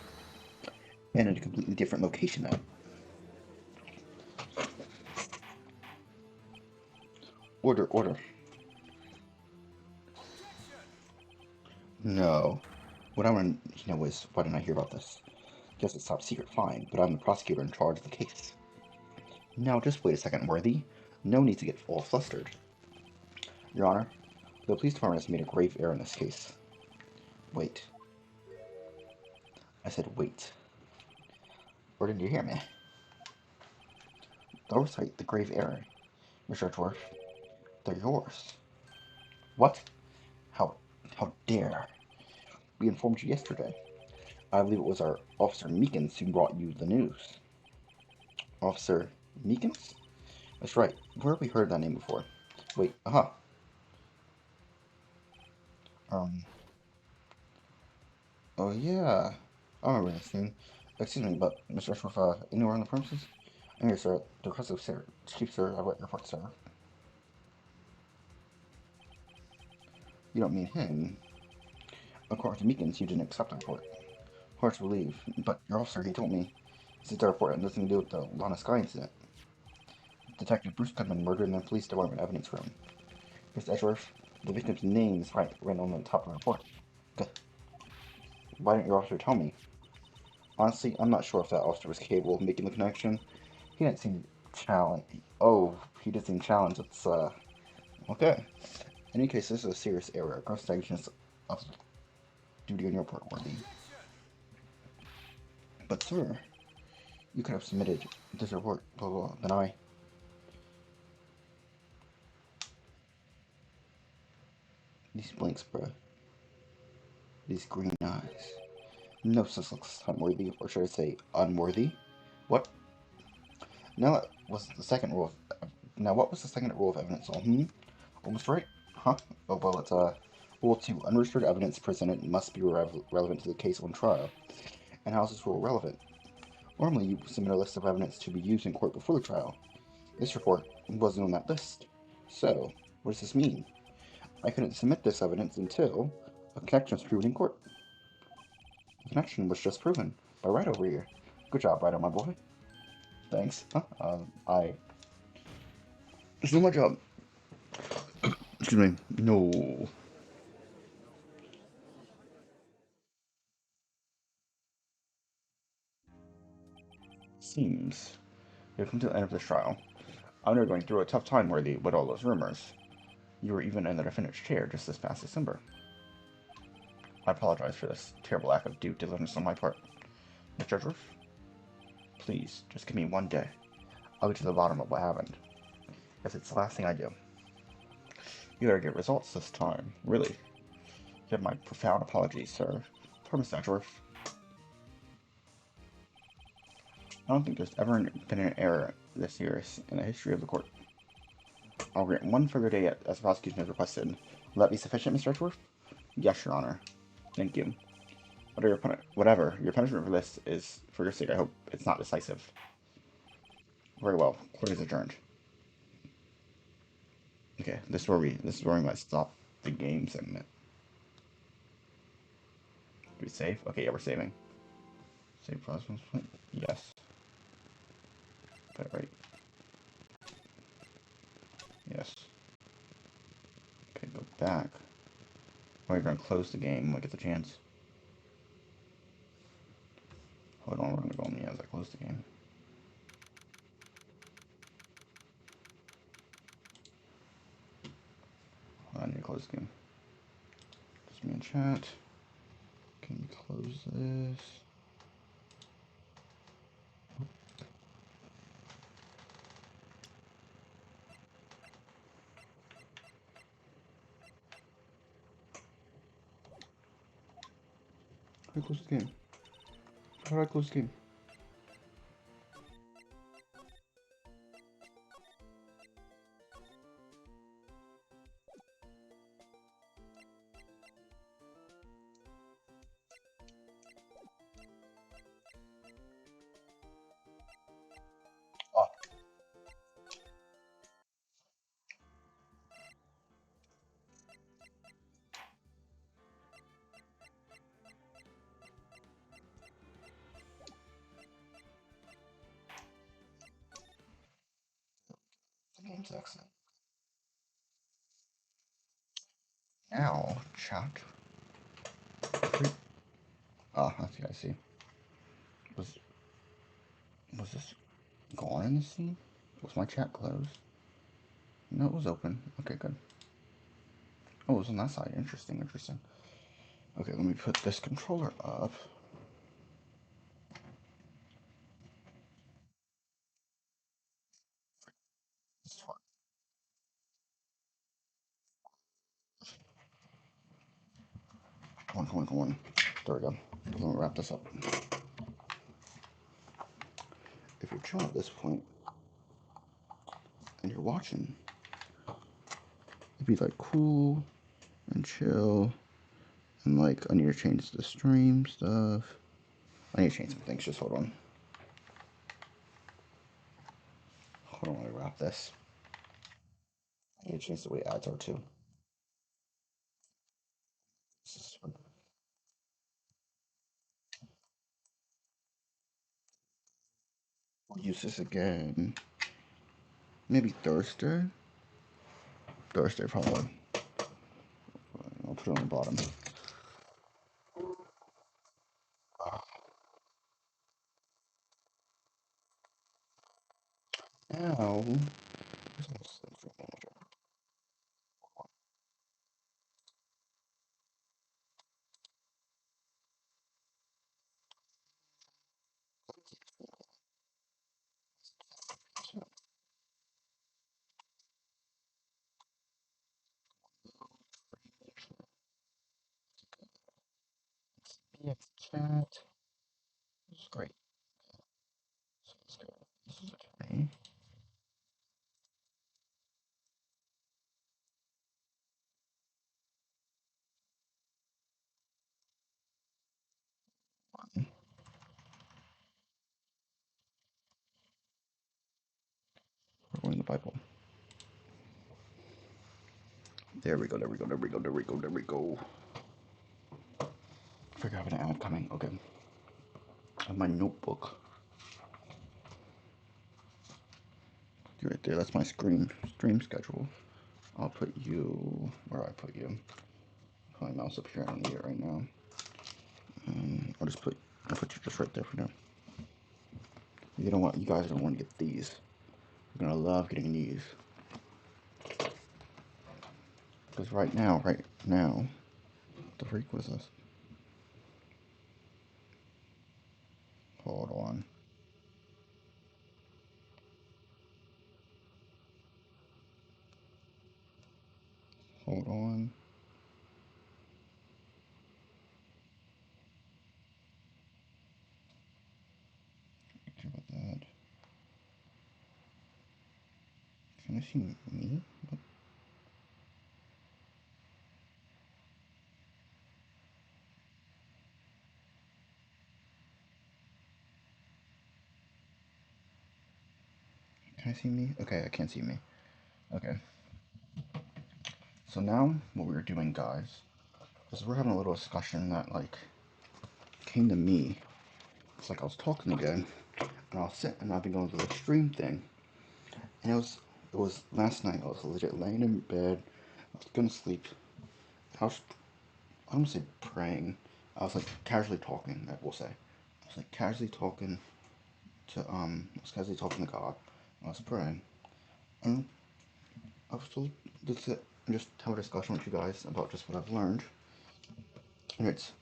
and in a completely different location now. Order. No. What I want to know is, why didn't I hear about this? Guess it's top secret, fine, but I'm the prosecutor in charge of the case. Now, just wait a second, Worthy. No need to get all flustered. Your Honor, the police department has made a grave error in this case. Wait. I said wait. Or did you hear me? The oversight, the grave error. Mr. Dwarf, they're yours. What? How dare. We informed you yesterday. I believe it was our Officer Meekins who brought you the news. Officer Meekins? That's right. Where have we heard that name before? Wait, aha. Oh yeah. I remember this thing. Excuse me, but Mr. Ashworth, anywhere on the premises? I'm here, sir. The request of Chief, sir. I wait your report, sir. You don't mean him. According to Meekins, you didn't accept the report. Hard to believe, but your officer, he told me. This is the report and nothing to do with the Lana Sky incident. Detective Bruce Goodman murdered in the police department evidence room. Mr. Edgeworth, the victim's name is right on the top of the report. Good. Why didn't your officer tell me? Honestly, I'm not sure if that officer was capable of making the connection. He didn't seem challenged. Oh, he did seem challenged. It's, okay. In any case, this is a serious error. Gross negligence of duty on your part, Worthy. But, sir, you could have submitted this report, blah, blah, blah, then I... These blinks, bruh. These green eyes. No such looks unworthy, or should I say, unworthy? What? Now that was the second rule of... Now, what was the second rule of evidence? Almost right? Huh? Oh, well, it's, Rule 2. Unrestricted evidence presented must be relevant to the case on trial. And how is this rule relevant? Normally, you submit a list of evidence to be used in court before the trial. This report wasn't on that list. So, what does this mean? I couldn't submit this evidence until a connection was proven in court. The connection was just proven by Right over here. Good job, Righto, my boy. Thanks. Huh? It's not my job. Excuse me. No. Seems we've come to the end of this trial. I know you're going through a tough time, Worthy, with all those rumors. You were even in the defendant's chair just this past December. I apologize for this terrible act of due diligence on my part. Mr. Edgeworth, please, just give me one day. I'll get to the bottom of what happened. If it's the last thing I do. You better get results this time, really. You have my profound apologies, sir. Poor Mr. Edgeworth. I don't think there's ever been an error this serious in the history of the court. I'll grant one further day as the prosecution has requested. Will that be sufficient, Mr. Edgeworth? Yes, Your Honor. Thank you. Whatever your punishment for this is, for your sake, I hope it's not decisive. Very well. Court is adjourned. Okay, this is where we might stop the game segment. Do we save? Okay, yeah, we're saving. Save process point? Yes. That right. Yes. Okay, go back. Oh, you're gonna close the game when I get the chance. Hold on, we're gonna go on the as I close the game. I need to close the game. Just me in chat. Can we close this? do I close the game? How do I close the game? The game's excellent. Now, chat. Ah, I see. Was this gone in the scene? Was my chat closed? No, it was open. Okay, good. Oh, it was on that side. Interesting, interesting. Okay, let me put this controller up. Come on. There we go. Let me wrap this up. If you're chilling at this point, and you're watching, it'd be like cool and chill, and like I need to change the stream stuff. I need to change some things. Just hold on. Hold on, let me wrap this. I need to change the way ads are too. We'll use this again. Maybe Thursday. Thursday probably. I'll put it on the bottom. Now, chat. This is great. This is okay. We're going to the Bible. There we go. I figure I have an ad coming. Okay. I have my notebook. Right there. That's my stream schedule. I'll put you where I put you. Put my mouse up here. I don't need it right now. I'll put you just right there for now. You guys don't want to get these. You're gonna love getting these. Because right now, the freak was this. Hold on. Think about that. Can I see me? What? Can I see me? Okay, I can't see me. Okay. So now, what we're doing, guys, is we're having a little discussion that, like, came to me. It's like I was talking again, and I'll sit and I've been going through the stream thing. And it was last night. I was legit laying in bed. I was gonna sleep. I don't say praying. I was like casually talking. I will say. I was like casually talking to God. I was praying, and I was still just have a discussion with you guys about just what I've learned. And it's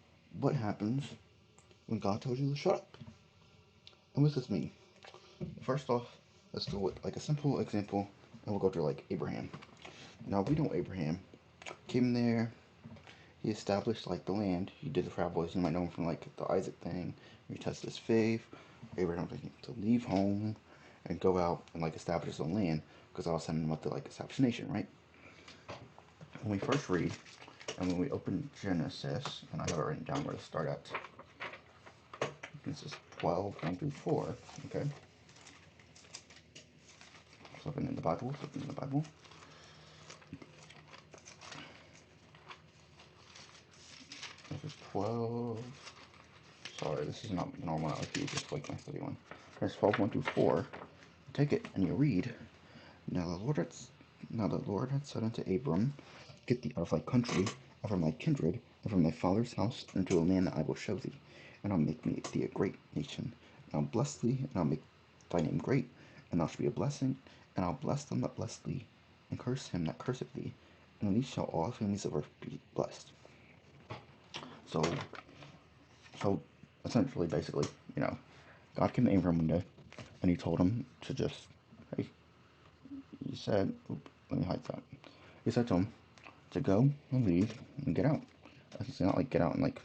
what happens when God tells you to shut up. And what does this mean? First off, let's go with like a simple example, and we'll go through like Abraham. Now we know Abraham came there. he established like the land. He did the travels. You might know him from like the Isaac thing. Where he tested his faith. Abraham to leave home and go out and like establish his own land because I was sending him up to like establish a nation, right? When we first read and when we open Genesis, and I have it written down where to start at. Genesis 12, 1 through 4. Okay. Flipping in the Bible. This is 12. Sorry, this is not normal IQ, just like my study one. Genesis 12, 1 through 4. Take it and you read. Now the Lord had said unto Abram, get thee out of thy country, and from thy kindred, and from thy father's house, into a land that I will show thee. And I'll make thee a great nation. And I'll bless thee, and I'll make thy name great, and thou shalt be a blessing. And I'll bless them that bless thee, and curse him that curseth thee. And in thee shall all families of earth be blessed. So essentially, basically, God came to Abram one day, and he told him to just, hey, he said, let me hide that. He said to him to go and leave and get out. It's not like get out in like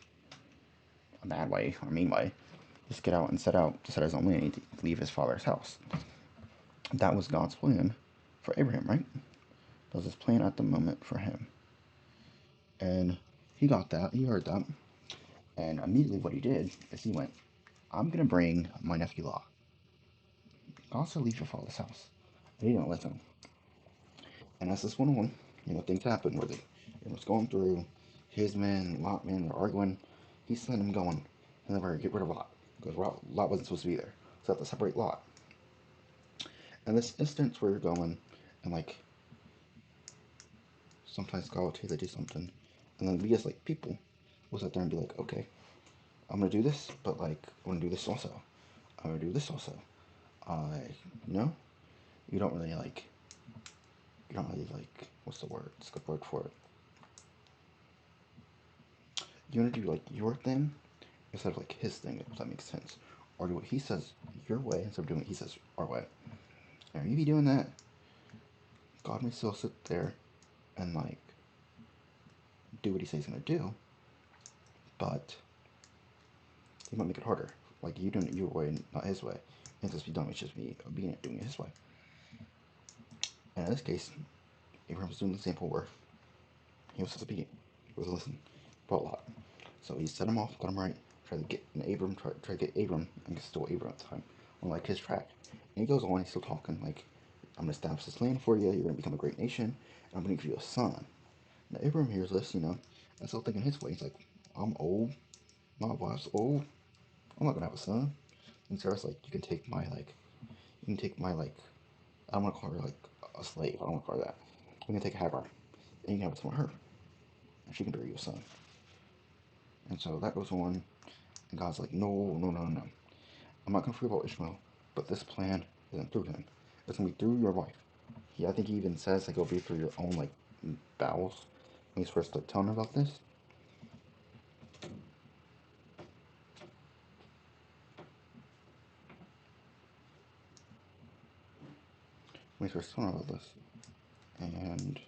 a bad way or mean way. Just get out and set his own land, to leave his father's house. That was God's plan for Abraham, right? That was his plan at the moment for him. And he got that, he heard that. And immediately what he did is he went, I'm going to bring my nephew Lot. God said, leave your father's house. And he didn't listen. And as this went on, things happened where it was going through. His men, Lot men, they're arguing. He sent him going, and they were to get rid of Lot. Because Lot wasn't supposed to be there. So they have to separate Lot. And this instance where you're going, and like, sometimes God will tell you to do something. And then we as like people will sit there and be like, okay, I'm going to do this, but like, I'm going to do this also. I'm going to do this also. You don't really like, what's the word? It's a good word for it. You want to do like your thing instead of like his thing, if that makes sense. Or do what he says your way instead of doing what he says our way. And you be doing that, God may still sit there and like do what he says he's gonna do, but he might make it harder. Like you doing it your way, not his way. And just be done with just me obedient doing it his way. And in this case, Abraham was doing the example where he was disobedient. He was listening. Brought Lot. So he set him off, got him right, tried to get Abram, tried to get Abram, and still Abram at the time, on like his track. And he goes on, he's still talking, like, I'm gonna establish this land for you, you're gonna become a great nation, and I'm gonna give you a son. Now Abram hears this, and still thinking his way. He's like, I'm old, my wife's old, I'm not gonna have a son. And Sarah's like, you can take my I don't wanna call her like a slave, I don't wanna call her that. You can take Hagar, and you can have a son with her, and she can bear you a son. And so that goes on, and God's like, no. I'm not going to forget about Ishmael, but this plan isn't through him. It's going to be through your wife. I think he even says like it'll be through your own like bowels. When he's first like telling her about this. When he's first telling her about this. And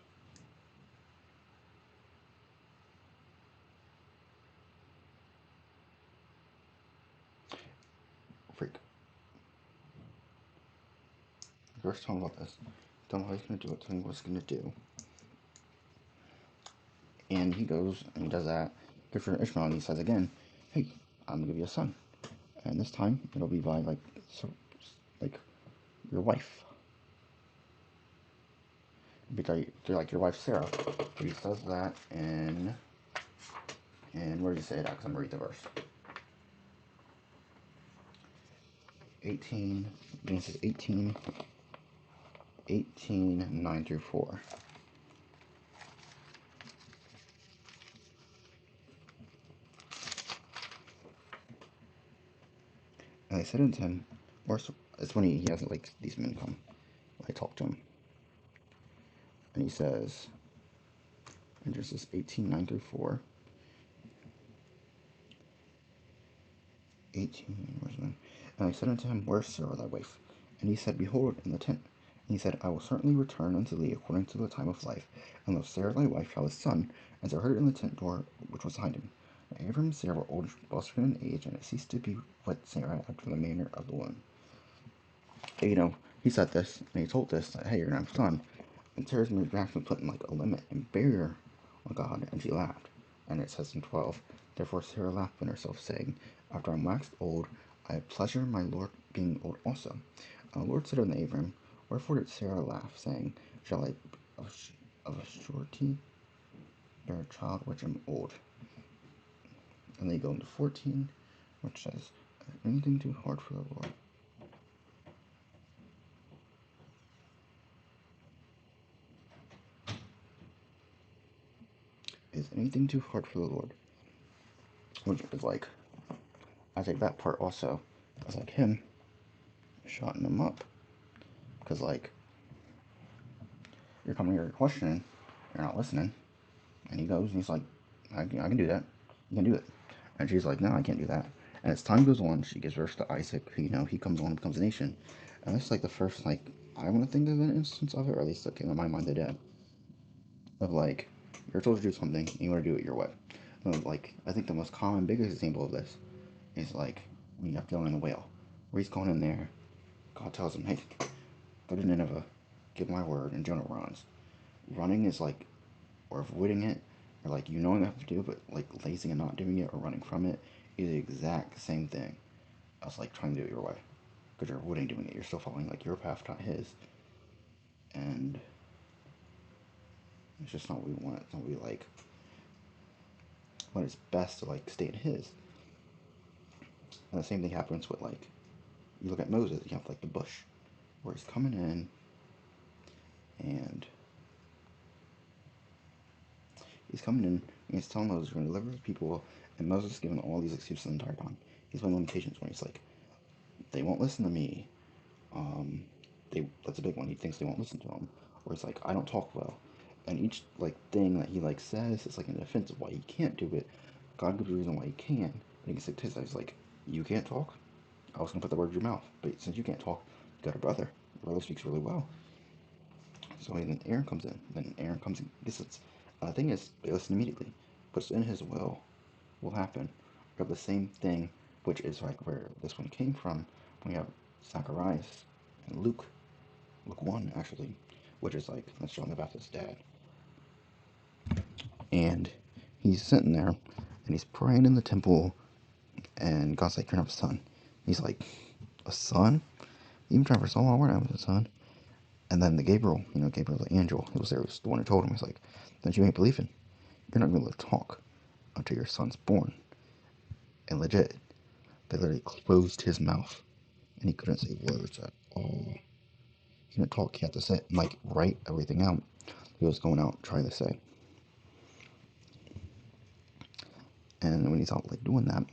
freak. First telling her about this. Don't know how he's going to do it, telling him what he's going to do. And he goes and he does that. Good for Ishmael, and he says again, hey, I'm going to give you a son. And this time, it'll be by like your wife. Because they're like your wife Sarah. He says that and where did he say that? Because I'm going to read the verse. 18, Genesis 18, 9 through 4. And I said unto him, it's when he has like these men come. I talk to him. And he says, in Genesis 18, 9 through 4. 18, where's that? And I said unto him, where's Sarah thy wife? And he said, behold, in the tent. He said, I will certainly return unto thee according to the time of life, and lo, Sarah thy wife shall have a son. And Sarah heard it in the tent door which was behind him. Now Abram and Sarah were old, stricken in age, and it ceased to be with Sarah after the manner of the woman. And, he said this, and he told this, that, hey, you're going to have a son. And Sarah's reaction was putting like a limit and barrier on God, and she laughed. And it says in 12, therefore Sarah laughed within herself, saying, after I am waxed old, I have pleasure in my Lord being old also. And the Lord said unto Abram, wherefore did Sarah laugh, saying, shall I of a surety bear a child which am old? And they go into 14, which says, anything too hard for the Lord? Is anything too hard for the Lord? Which is like, I take that part also as like him shutting him up. Because like, you're coming here questioning, you're not listening. And he goes and he's like, I can do that. You can do it. And she's like, no, I can't do that. And as time goes on, she gives birth to Isaac. He comes on and becomes a nation. And that's like the first, like, I want to think of an instance of it, or at least that came to my mind today. Of like, you're told to do something, and you want to do it your way. And like, I think the most common, biggest example of this is like, when you have Jonah and the whale. Where he's going in there, God tells him, hey, go to Nineveh, give my word, and Jonah runs. Running is like, or avoiding it, or like you know you have to do it, but like lazy and not doing it or running from it is the exact same thing as like trying to do it your way, because you're avoiding doing it. You're still following like your path, not his, and it's just not what we want. It's not what we like. But it's best to like stay in his. And the same thing happens with like, you look at Moses. You have like the bush where he's coming in, and he's coming in, and he's telling Moses, you're going to deliver the people, and Moses is giving all these excuses the entire time. He's putting limitations when he's like, they won't listen to me. That's a big one. He thinks they won't listen to him. Or he's like, I don't talk well. And each like thing that he like says is like in defense of why he can't do it. God gives a reason why he can. And he can say to his like, you can't talk? I was going to put the word in your mouth. But since you can't talk, you got a brother. Your brother speaks really well. So then Aaron comes in. Then Aaron comes and gets it. And the thing is, they listen immediately. What's in his will happen. We have the same thing, which is like where this one came from. We have Zacharias and Luke 1 actually, which is like, that's John the Baptist's dad. And he's sitting there and he's praying in the temple, and God's like, you're gonna have a son. He's like, a son? Even trying for so long, we're gonna have a son. And then Gabriel, Gabriel the angel, he was there, was the one who told him, he's like, then you ain't believing. You're not gonna be able to talk until your son's born. And legit, they literally closed his mouth, and he couldn't say words at all. He couldn't talk. He had to sit and like write everything out he was going out trying to say. And when he's out like doing that,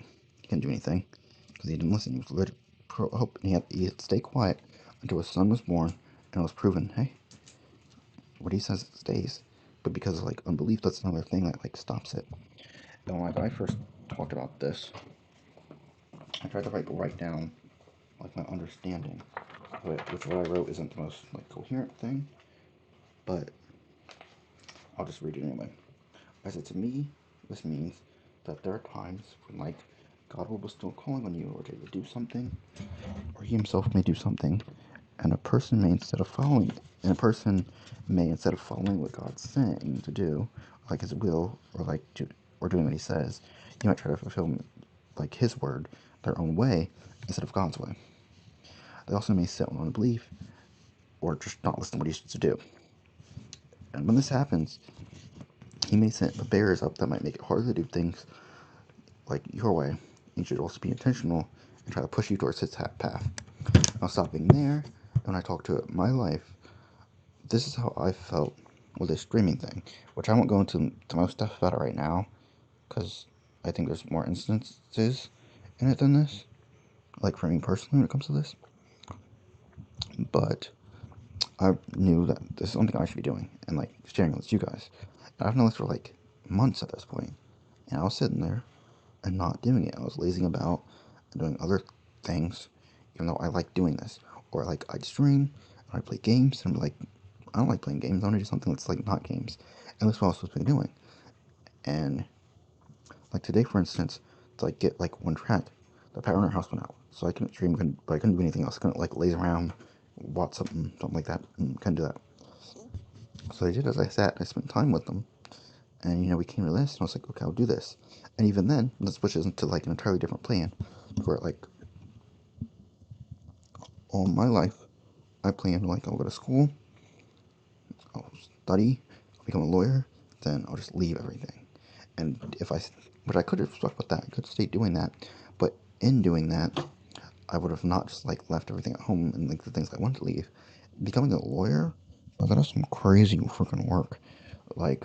he couldn't do anything because he didn't listen. He was legit hope, and he had to stay quiet until his son was born, and it was proven, hey, what he says stays. But because of like unbelief, that's another thing that like stops it. And when I first talked about this, I tried to write down like my understanding, which what I wrote isn't the most like coherent thing, but I'll just read it anyway. I said, to me, this means that there are times when like God will bestow a calling on you, or to do something, or he himself may do something, and a person may instead of following what God's saying to do, like his will, or doing what he says, you might try to fulfill like his word their own way instead of God's way. They also may sit on unbelief, or just not listen to what he should do. And when this happens, he may set barriers up that might make it harder to do things like your way. You should also be intentional and try to push you towards his path. Now, stopping there, when I talk to my life, this is how I felt with this streaming thing, which I won't go into most stuff about it right now, because I think there's more instances in it than this, like for me personally when it comes to this. But I knew that this is something I should be doing, and like sharing with you guys. And I've known this for like months at this point, and I was sitting there and not doing it. I was lazing about and doing other things, even though I like doing this. Or like I'd stream I play games, and I'm like, I don't like playing games. I want to do something that's like not games. And that's what I was supposed to be doing. And like today, for instance, to like get like one track, the power in our house went out, so I couldn't stream, but I couldn't do anything else. I couldn't like laze around, watch something like that, and couldn't do that. So I did as I sat. I spent time with them, and we came to this, and I was like, okay, I'll do this. And even then, this switches into like an entirely different plan, where like all my life, I planned like I'll go to school, I'll study, I'll become a lawyer, then I'll just leave everything. And which I could have stuck with that, I could stay doing that, but in doing that, I would have not just like left everything at home and like the things I wanted to leave. Becoming a lawyer, that is some crazy freaking work. Like,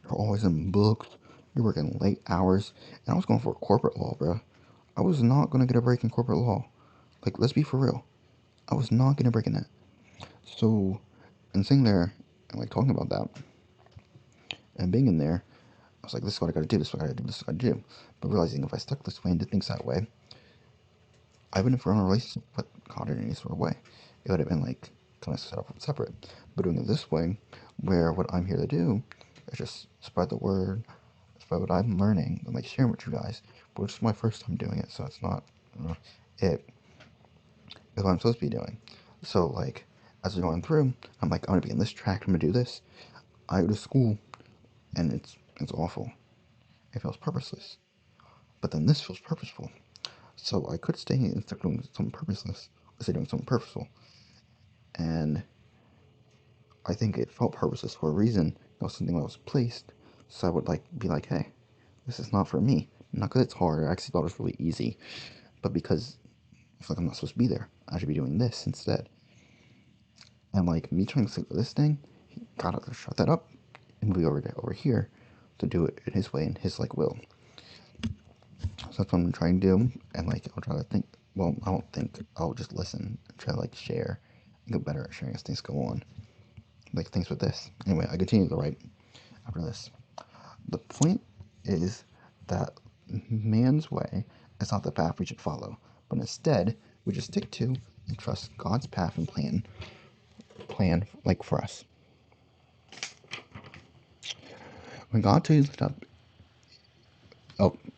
you're always in books, you're working late hours, and I was going for corporate law, bro. I was not gonna get a break in corporate law. Like, let's be for real. I was not gonna break in that. So, and sitting there and like talking about that and being in there, I was like, this is what I gotta do, this is what I gotta do, this is what I gotta do. But realizing if I stuck this way and did things that way, I wouldn't have run a relationship with God in any sort of way. It would have been like kind of set up separate. But doing it this way, where what I'm here to do is just spread the word, spread what I'm learning, and like sharing with you guys. But it's my first time doing it, so it's not it is what I'm supposed to be doing. So like as we're going through, I'm like, I'm gonna be in this track, I'm gonna do this. I go to school, and it's awful. It feels purposeless. But then this feels purposeful. So I could stay and start doing something purposeless, or stay doing something purposeful. And I think it felt purposeless for a reason. It was something that was placed, so I would like be like, hey, this is not for me. Not because it's hard. I actually thought it was really easy, but because I feel like I'm not supposed to be there. I should be doing this instead. And like me trying to stick with this thing, he got to shut that up and move over here to do it in his way and his like will. So that's what I'm trying to do. And like I'll try to think. Well, I don't think. I'll just listen and try to like share and get better at sharing as things go on. Like things with this. Anyway, I continue to write after this. The point is that man's way is not the path we should follow, but instead we just stick to and trust God's path and plan like for us. When God tells you to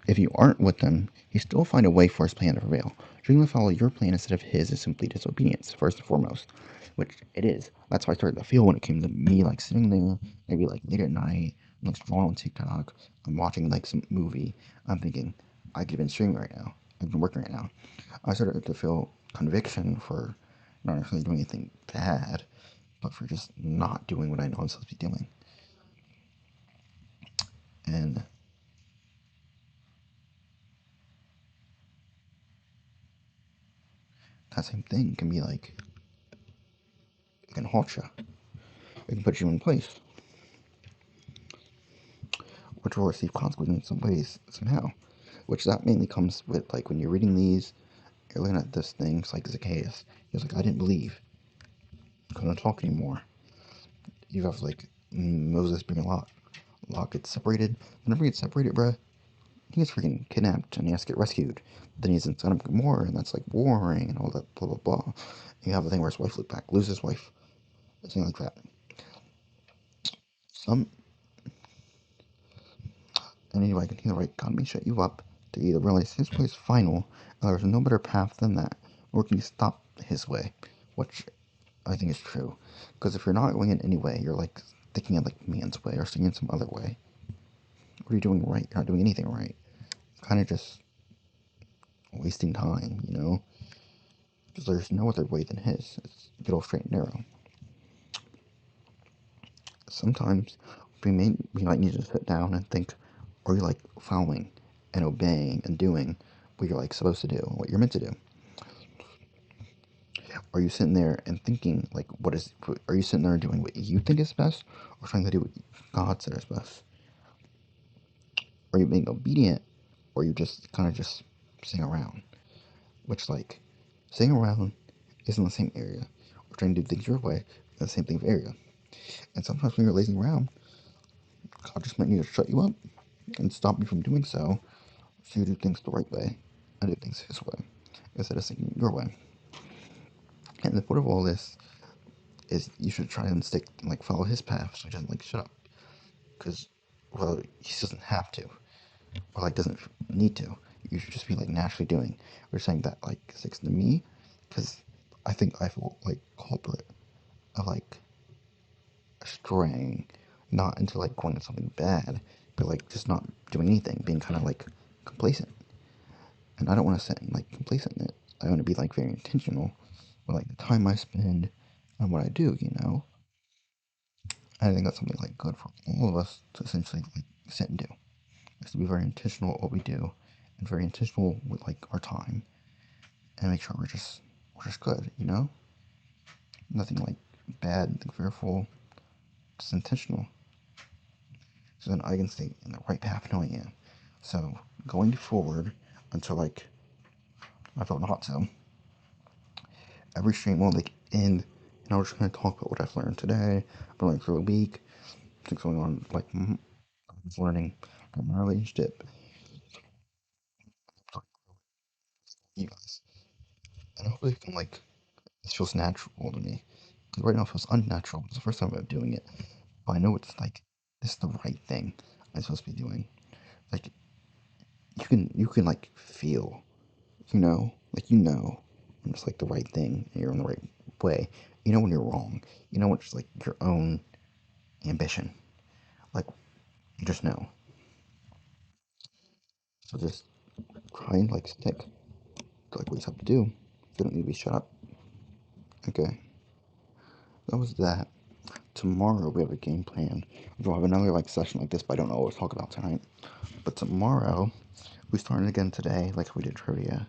if you aren't with them, He still find a way for His plan to prevail. Choosing to follow your plan instead of His is simply disobedience, first and foremost, which it is. That's how I started to feel when it came to me, like sitting there, maybe like late at night, I'm like scrolling on TikTok, I'm watching like some movie, I'm thinking, I could have been streaming right now, I've been working right now. I started to feel conviction for not necessarily doing anything bad, but for just not doing what I know I'm supposed to be doing. And that same thing can be like, it can halt you. It can put you in place, which will receive consequences in some ways, somehow. Which that mainly comes with, like, when you're reading these, you're looking at this thing, it's like Zacchaeus. He was like, I didn't believe. Couldn't talk anymore. You have, like, Moses being Lot gets separated. Whenever he gets separated, bruh, he gets freaking kidnapped and he has to get rescued. Then he's in Sodom and Gomorrah, and that's, like, boring and all that, blah, blah, blah. You have the thing where his wife looked back, loses his wife, something like that. Some And anyway, God may shut you up to either realize His way is final, and there's no better path than that, or can you stop His way, which I think is true. Because if you're not going in any way, you're like thinking in like man's way or sticking in some other way. What are you doing right? You're not doing anything right. Kind of just wasting time, Because there's no other way than His. It's good old straight and narrow. Sometimes we might need to sit down and think, are you like following and obeying and doing what you're like supposed to do, what you're meant to do? Are you sitting there and thinking like, are you sitting there doing what you think is best, or trying to do what God said is best? Are you being obedient, or are you just kind of just sitting around? Which like, sitting around is in the same area, or trying to do things your way, in the same thing of area. And sometimes when you're lazing around, God just might need to shut you up and stop you from doing so you do things the right way and do things His way instead of thinking your way. And the point of all this is you should try and stick, like, follow his path so he doesn't, like, shut up. Because, well, he doesn't have to, or, like, doesn't need to. You should just be, like, naturally doing. We're saying that, like, sticks to me, because I think I feel, like, culprit of, like, straying, not into, like, going into something bad, but, like, just not doing anything, being kind of, like, complacent. And I don't want to sit, like, complacent in it. I want to be, like, very intentional with, like, the time I spend and what I do, you know? I think that's something, like, good for all of us to essentially, like, sit and do. Is to be very intentional at what we do, and very intentional with, like, our time, and make sure we're just good, you know? Nothing, like, bad, nothing fearful, just intentional. So then I can stay in the right path knowing it. So, going forward, until, like, I felt not to, every stream will, like, end, and I'm just going to talk about what I've learned today, but, like, through the week, what's going on, like, I was learning about my relationship, you guys, and hopefully it can, like, this feels natural to me, because right now it feels unnatural. It's the first time I'm doing it, but I know it's, like, this is the right thing I'm supposed to be doing. Like, you can, like, feel, you know, like, you know, when it's, like, the right thing, and you're in the right way. You know when you're wrong. You know when it's, like, your own ambition. Like, you just know. So just try and, like, stick to, like, what you have to do. You don't need to be shut up. Okay. That was that. Tomorrow we have a game plan. We'll have another, like, session like this, but I don't know what we'll talk about tonight. But tomorrow, we started again today, like we did trivia.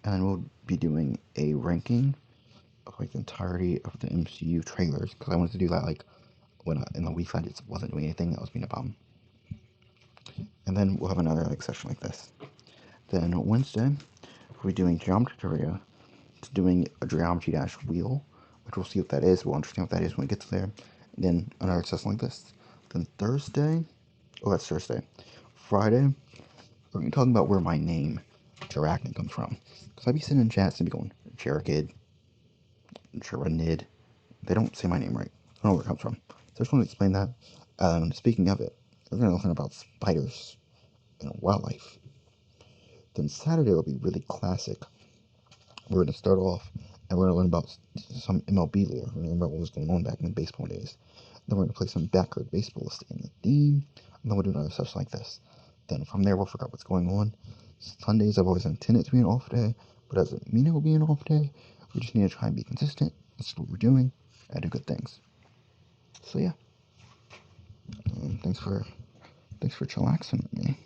And then we'll be doing a ranking of, like, the entirety of the MCU trailers. Because I wanted to do that, like, when in the week I just wasn't doing anything, that was being a bum. And then we'll have another, like, session like this. Then Wednesday, we'll be doing geometry trivia. It's doing a geometry dash wheel, which we'll see what that is. We'll understand what that is when it gets there. And then another session like this. Then Thursday, oh, that's Thursday. Friday, we're going to be talking about where my name, Jarachnid, comes from. Because I'd be sitting in chats and be going, Jarakid, Jaranid. They don't say my name right. I don't know where it comes from. So I just want to explain that. Speaking of it, we're going to learn about spiders and wildlife. Then Saturday will be really classic. We're going to start off and we're going to learn about some MLB lore. We're going to learn about what was going on back in the baseball days. Then we're going to play some backyard baseball to stay in the theme. And then we'll do another session like this. Then from there, we'll figure out what's going on. Sundays, I've always intended to be an off day, but doesn't mean it will be an off day. We just need to try and be consistent. That's what we're doing. And do good things. So yeah. Thanks for chillaxing with me.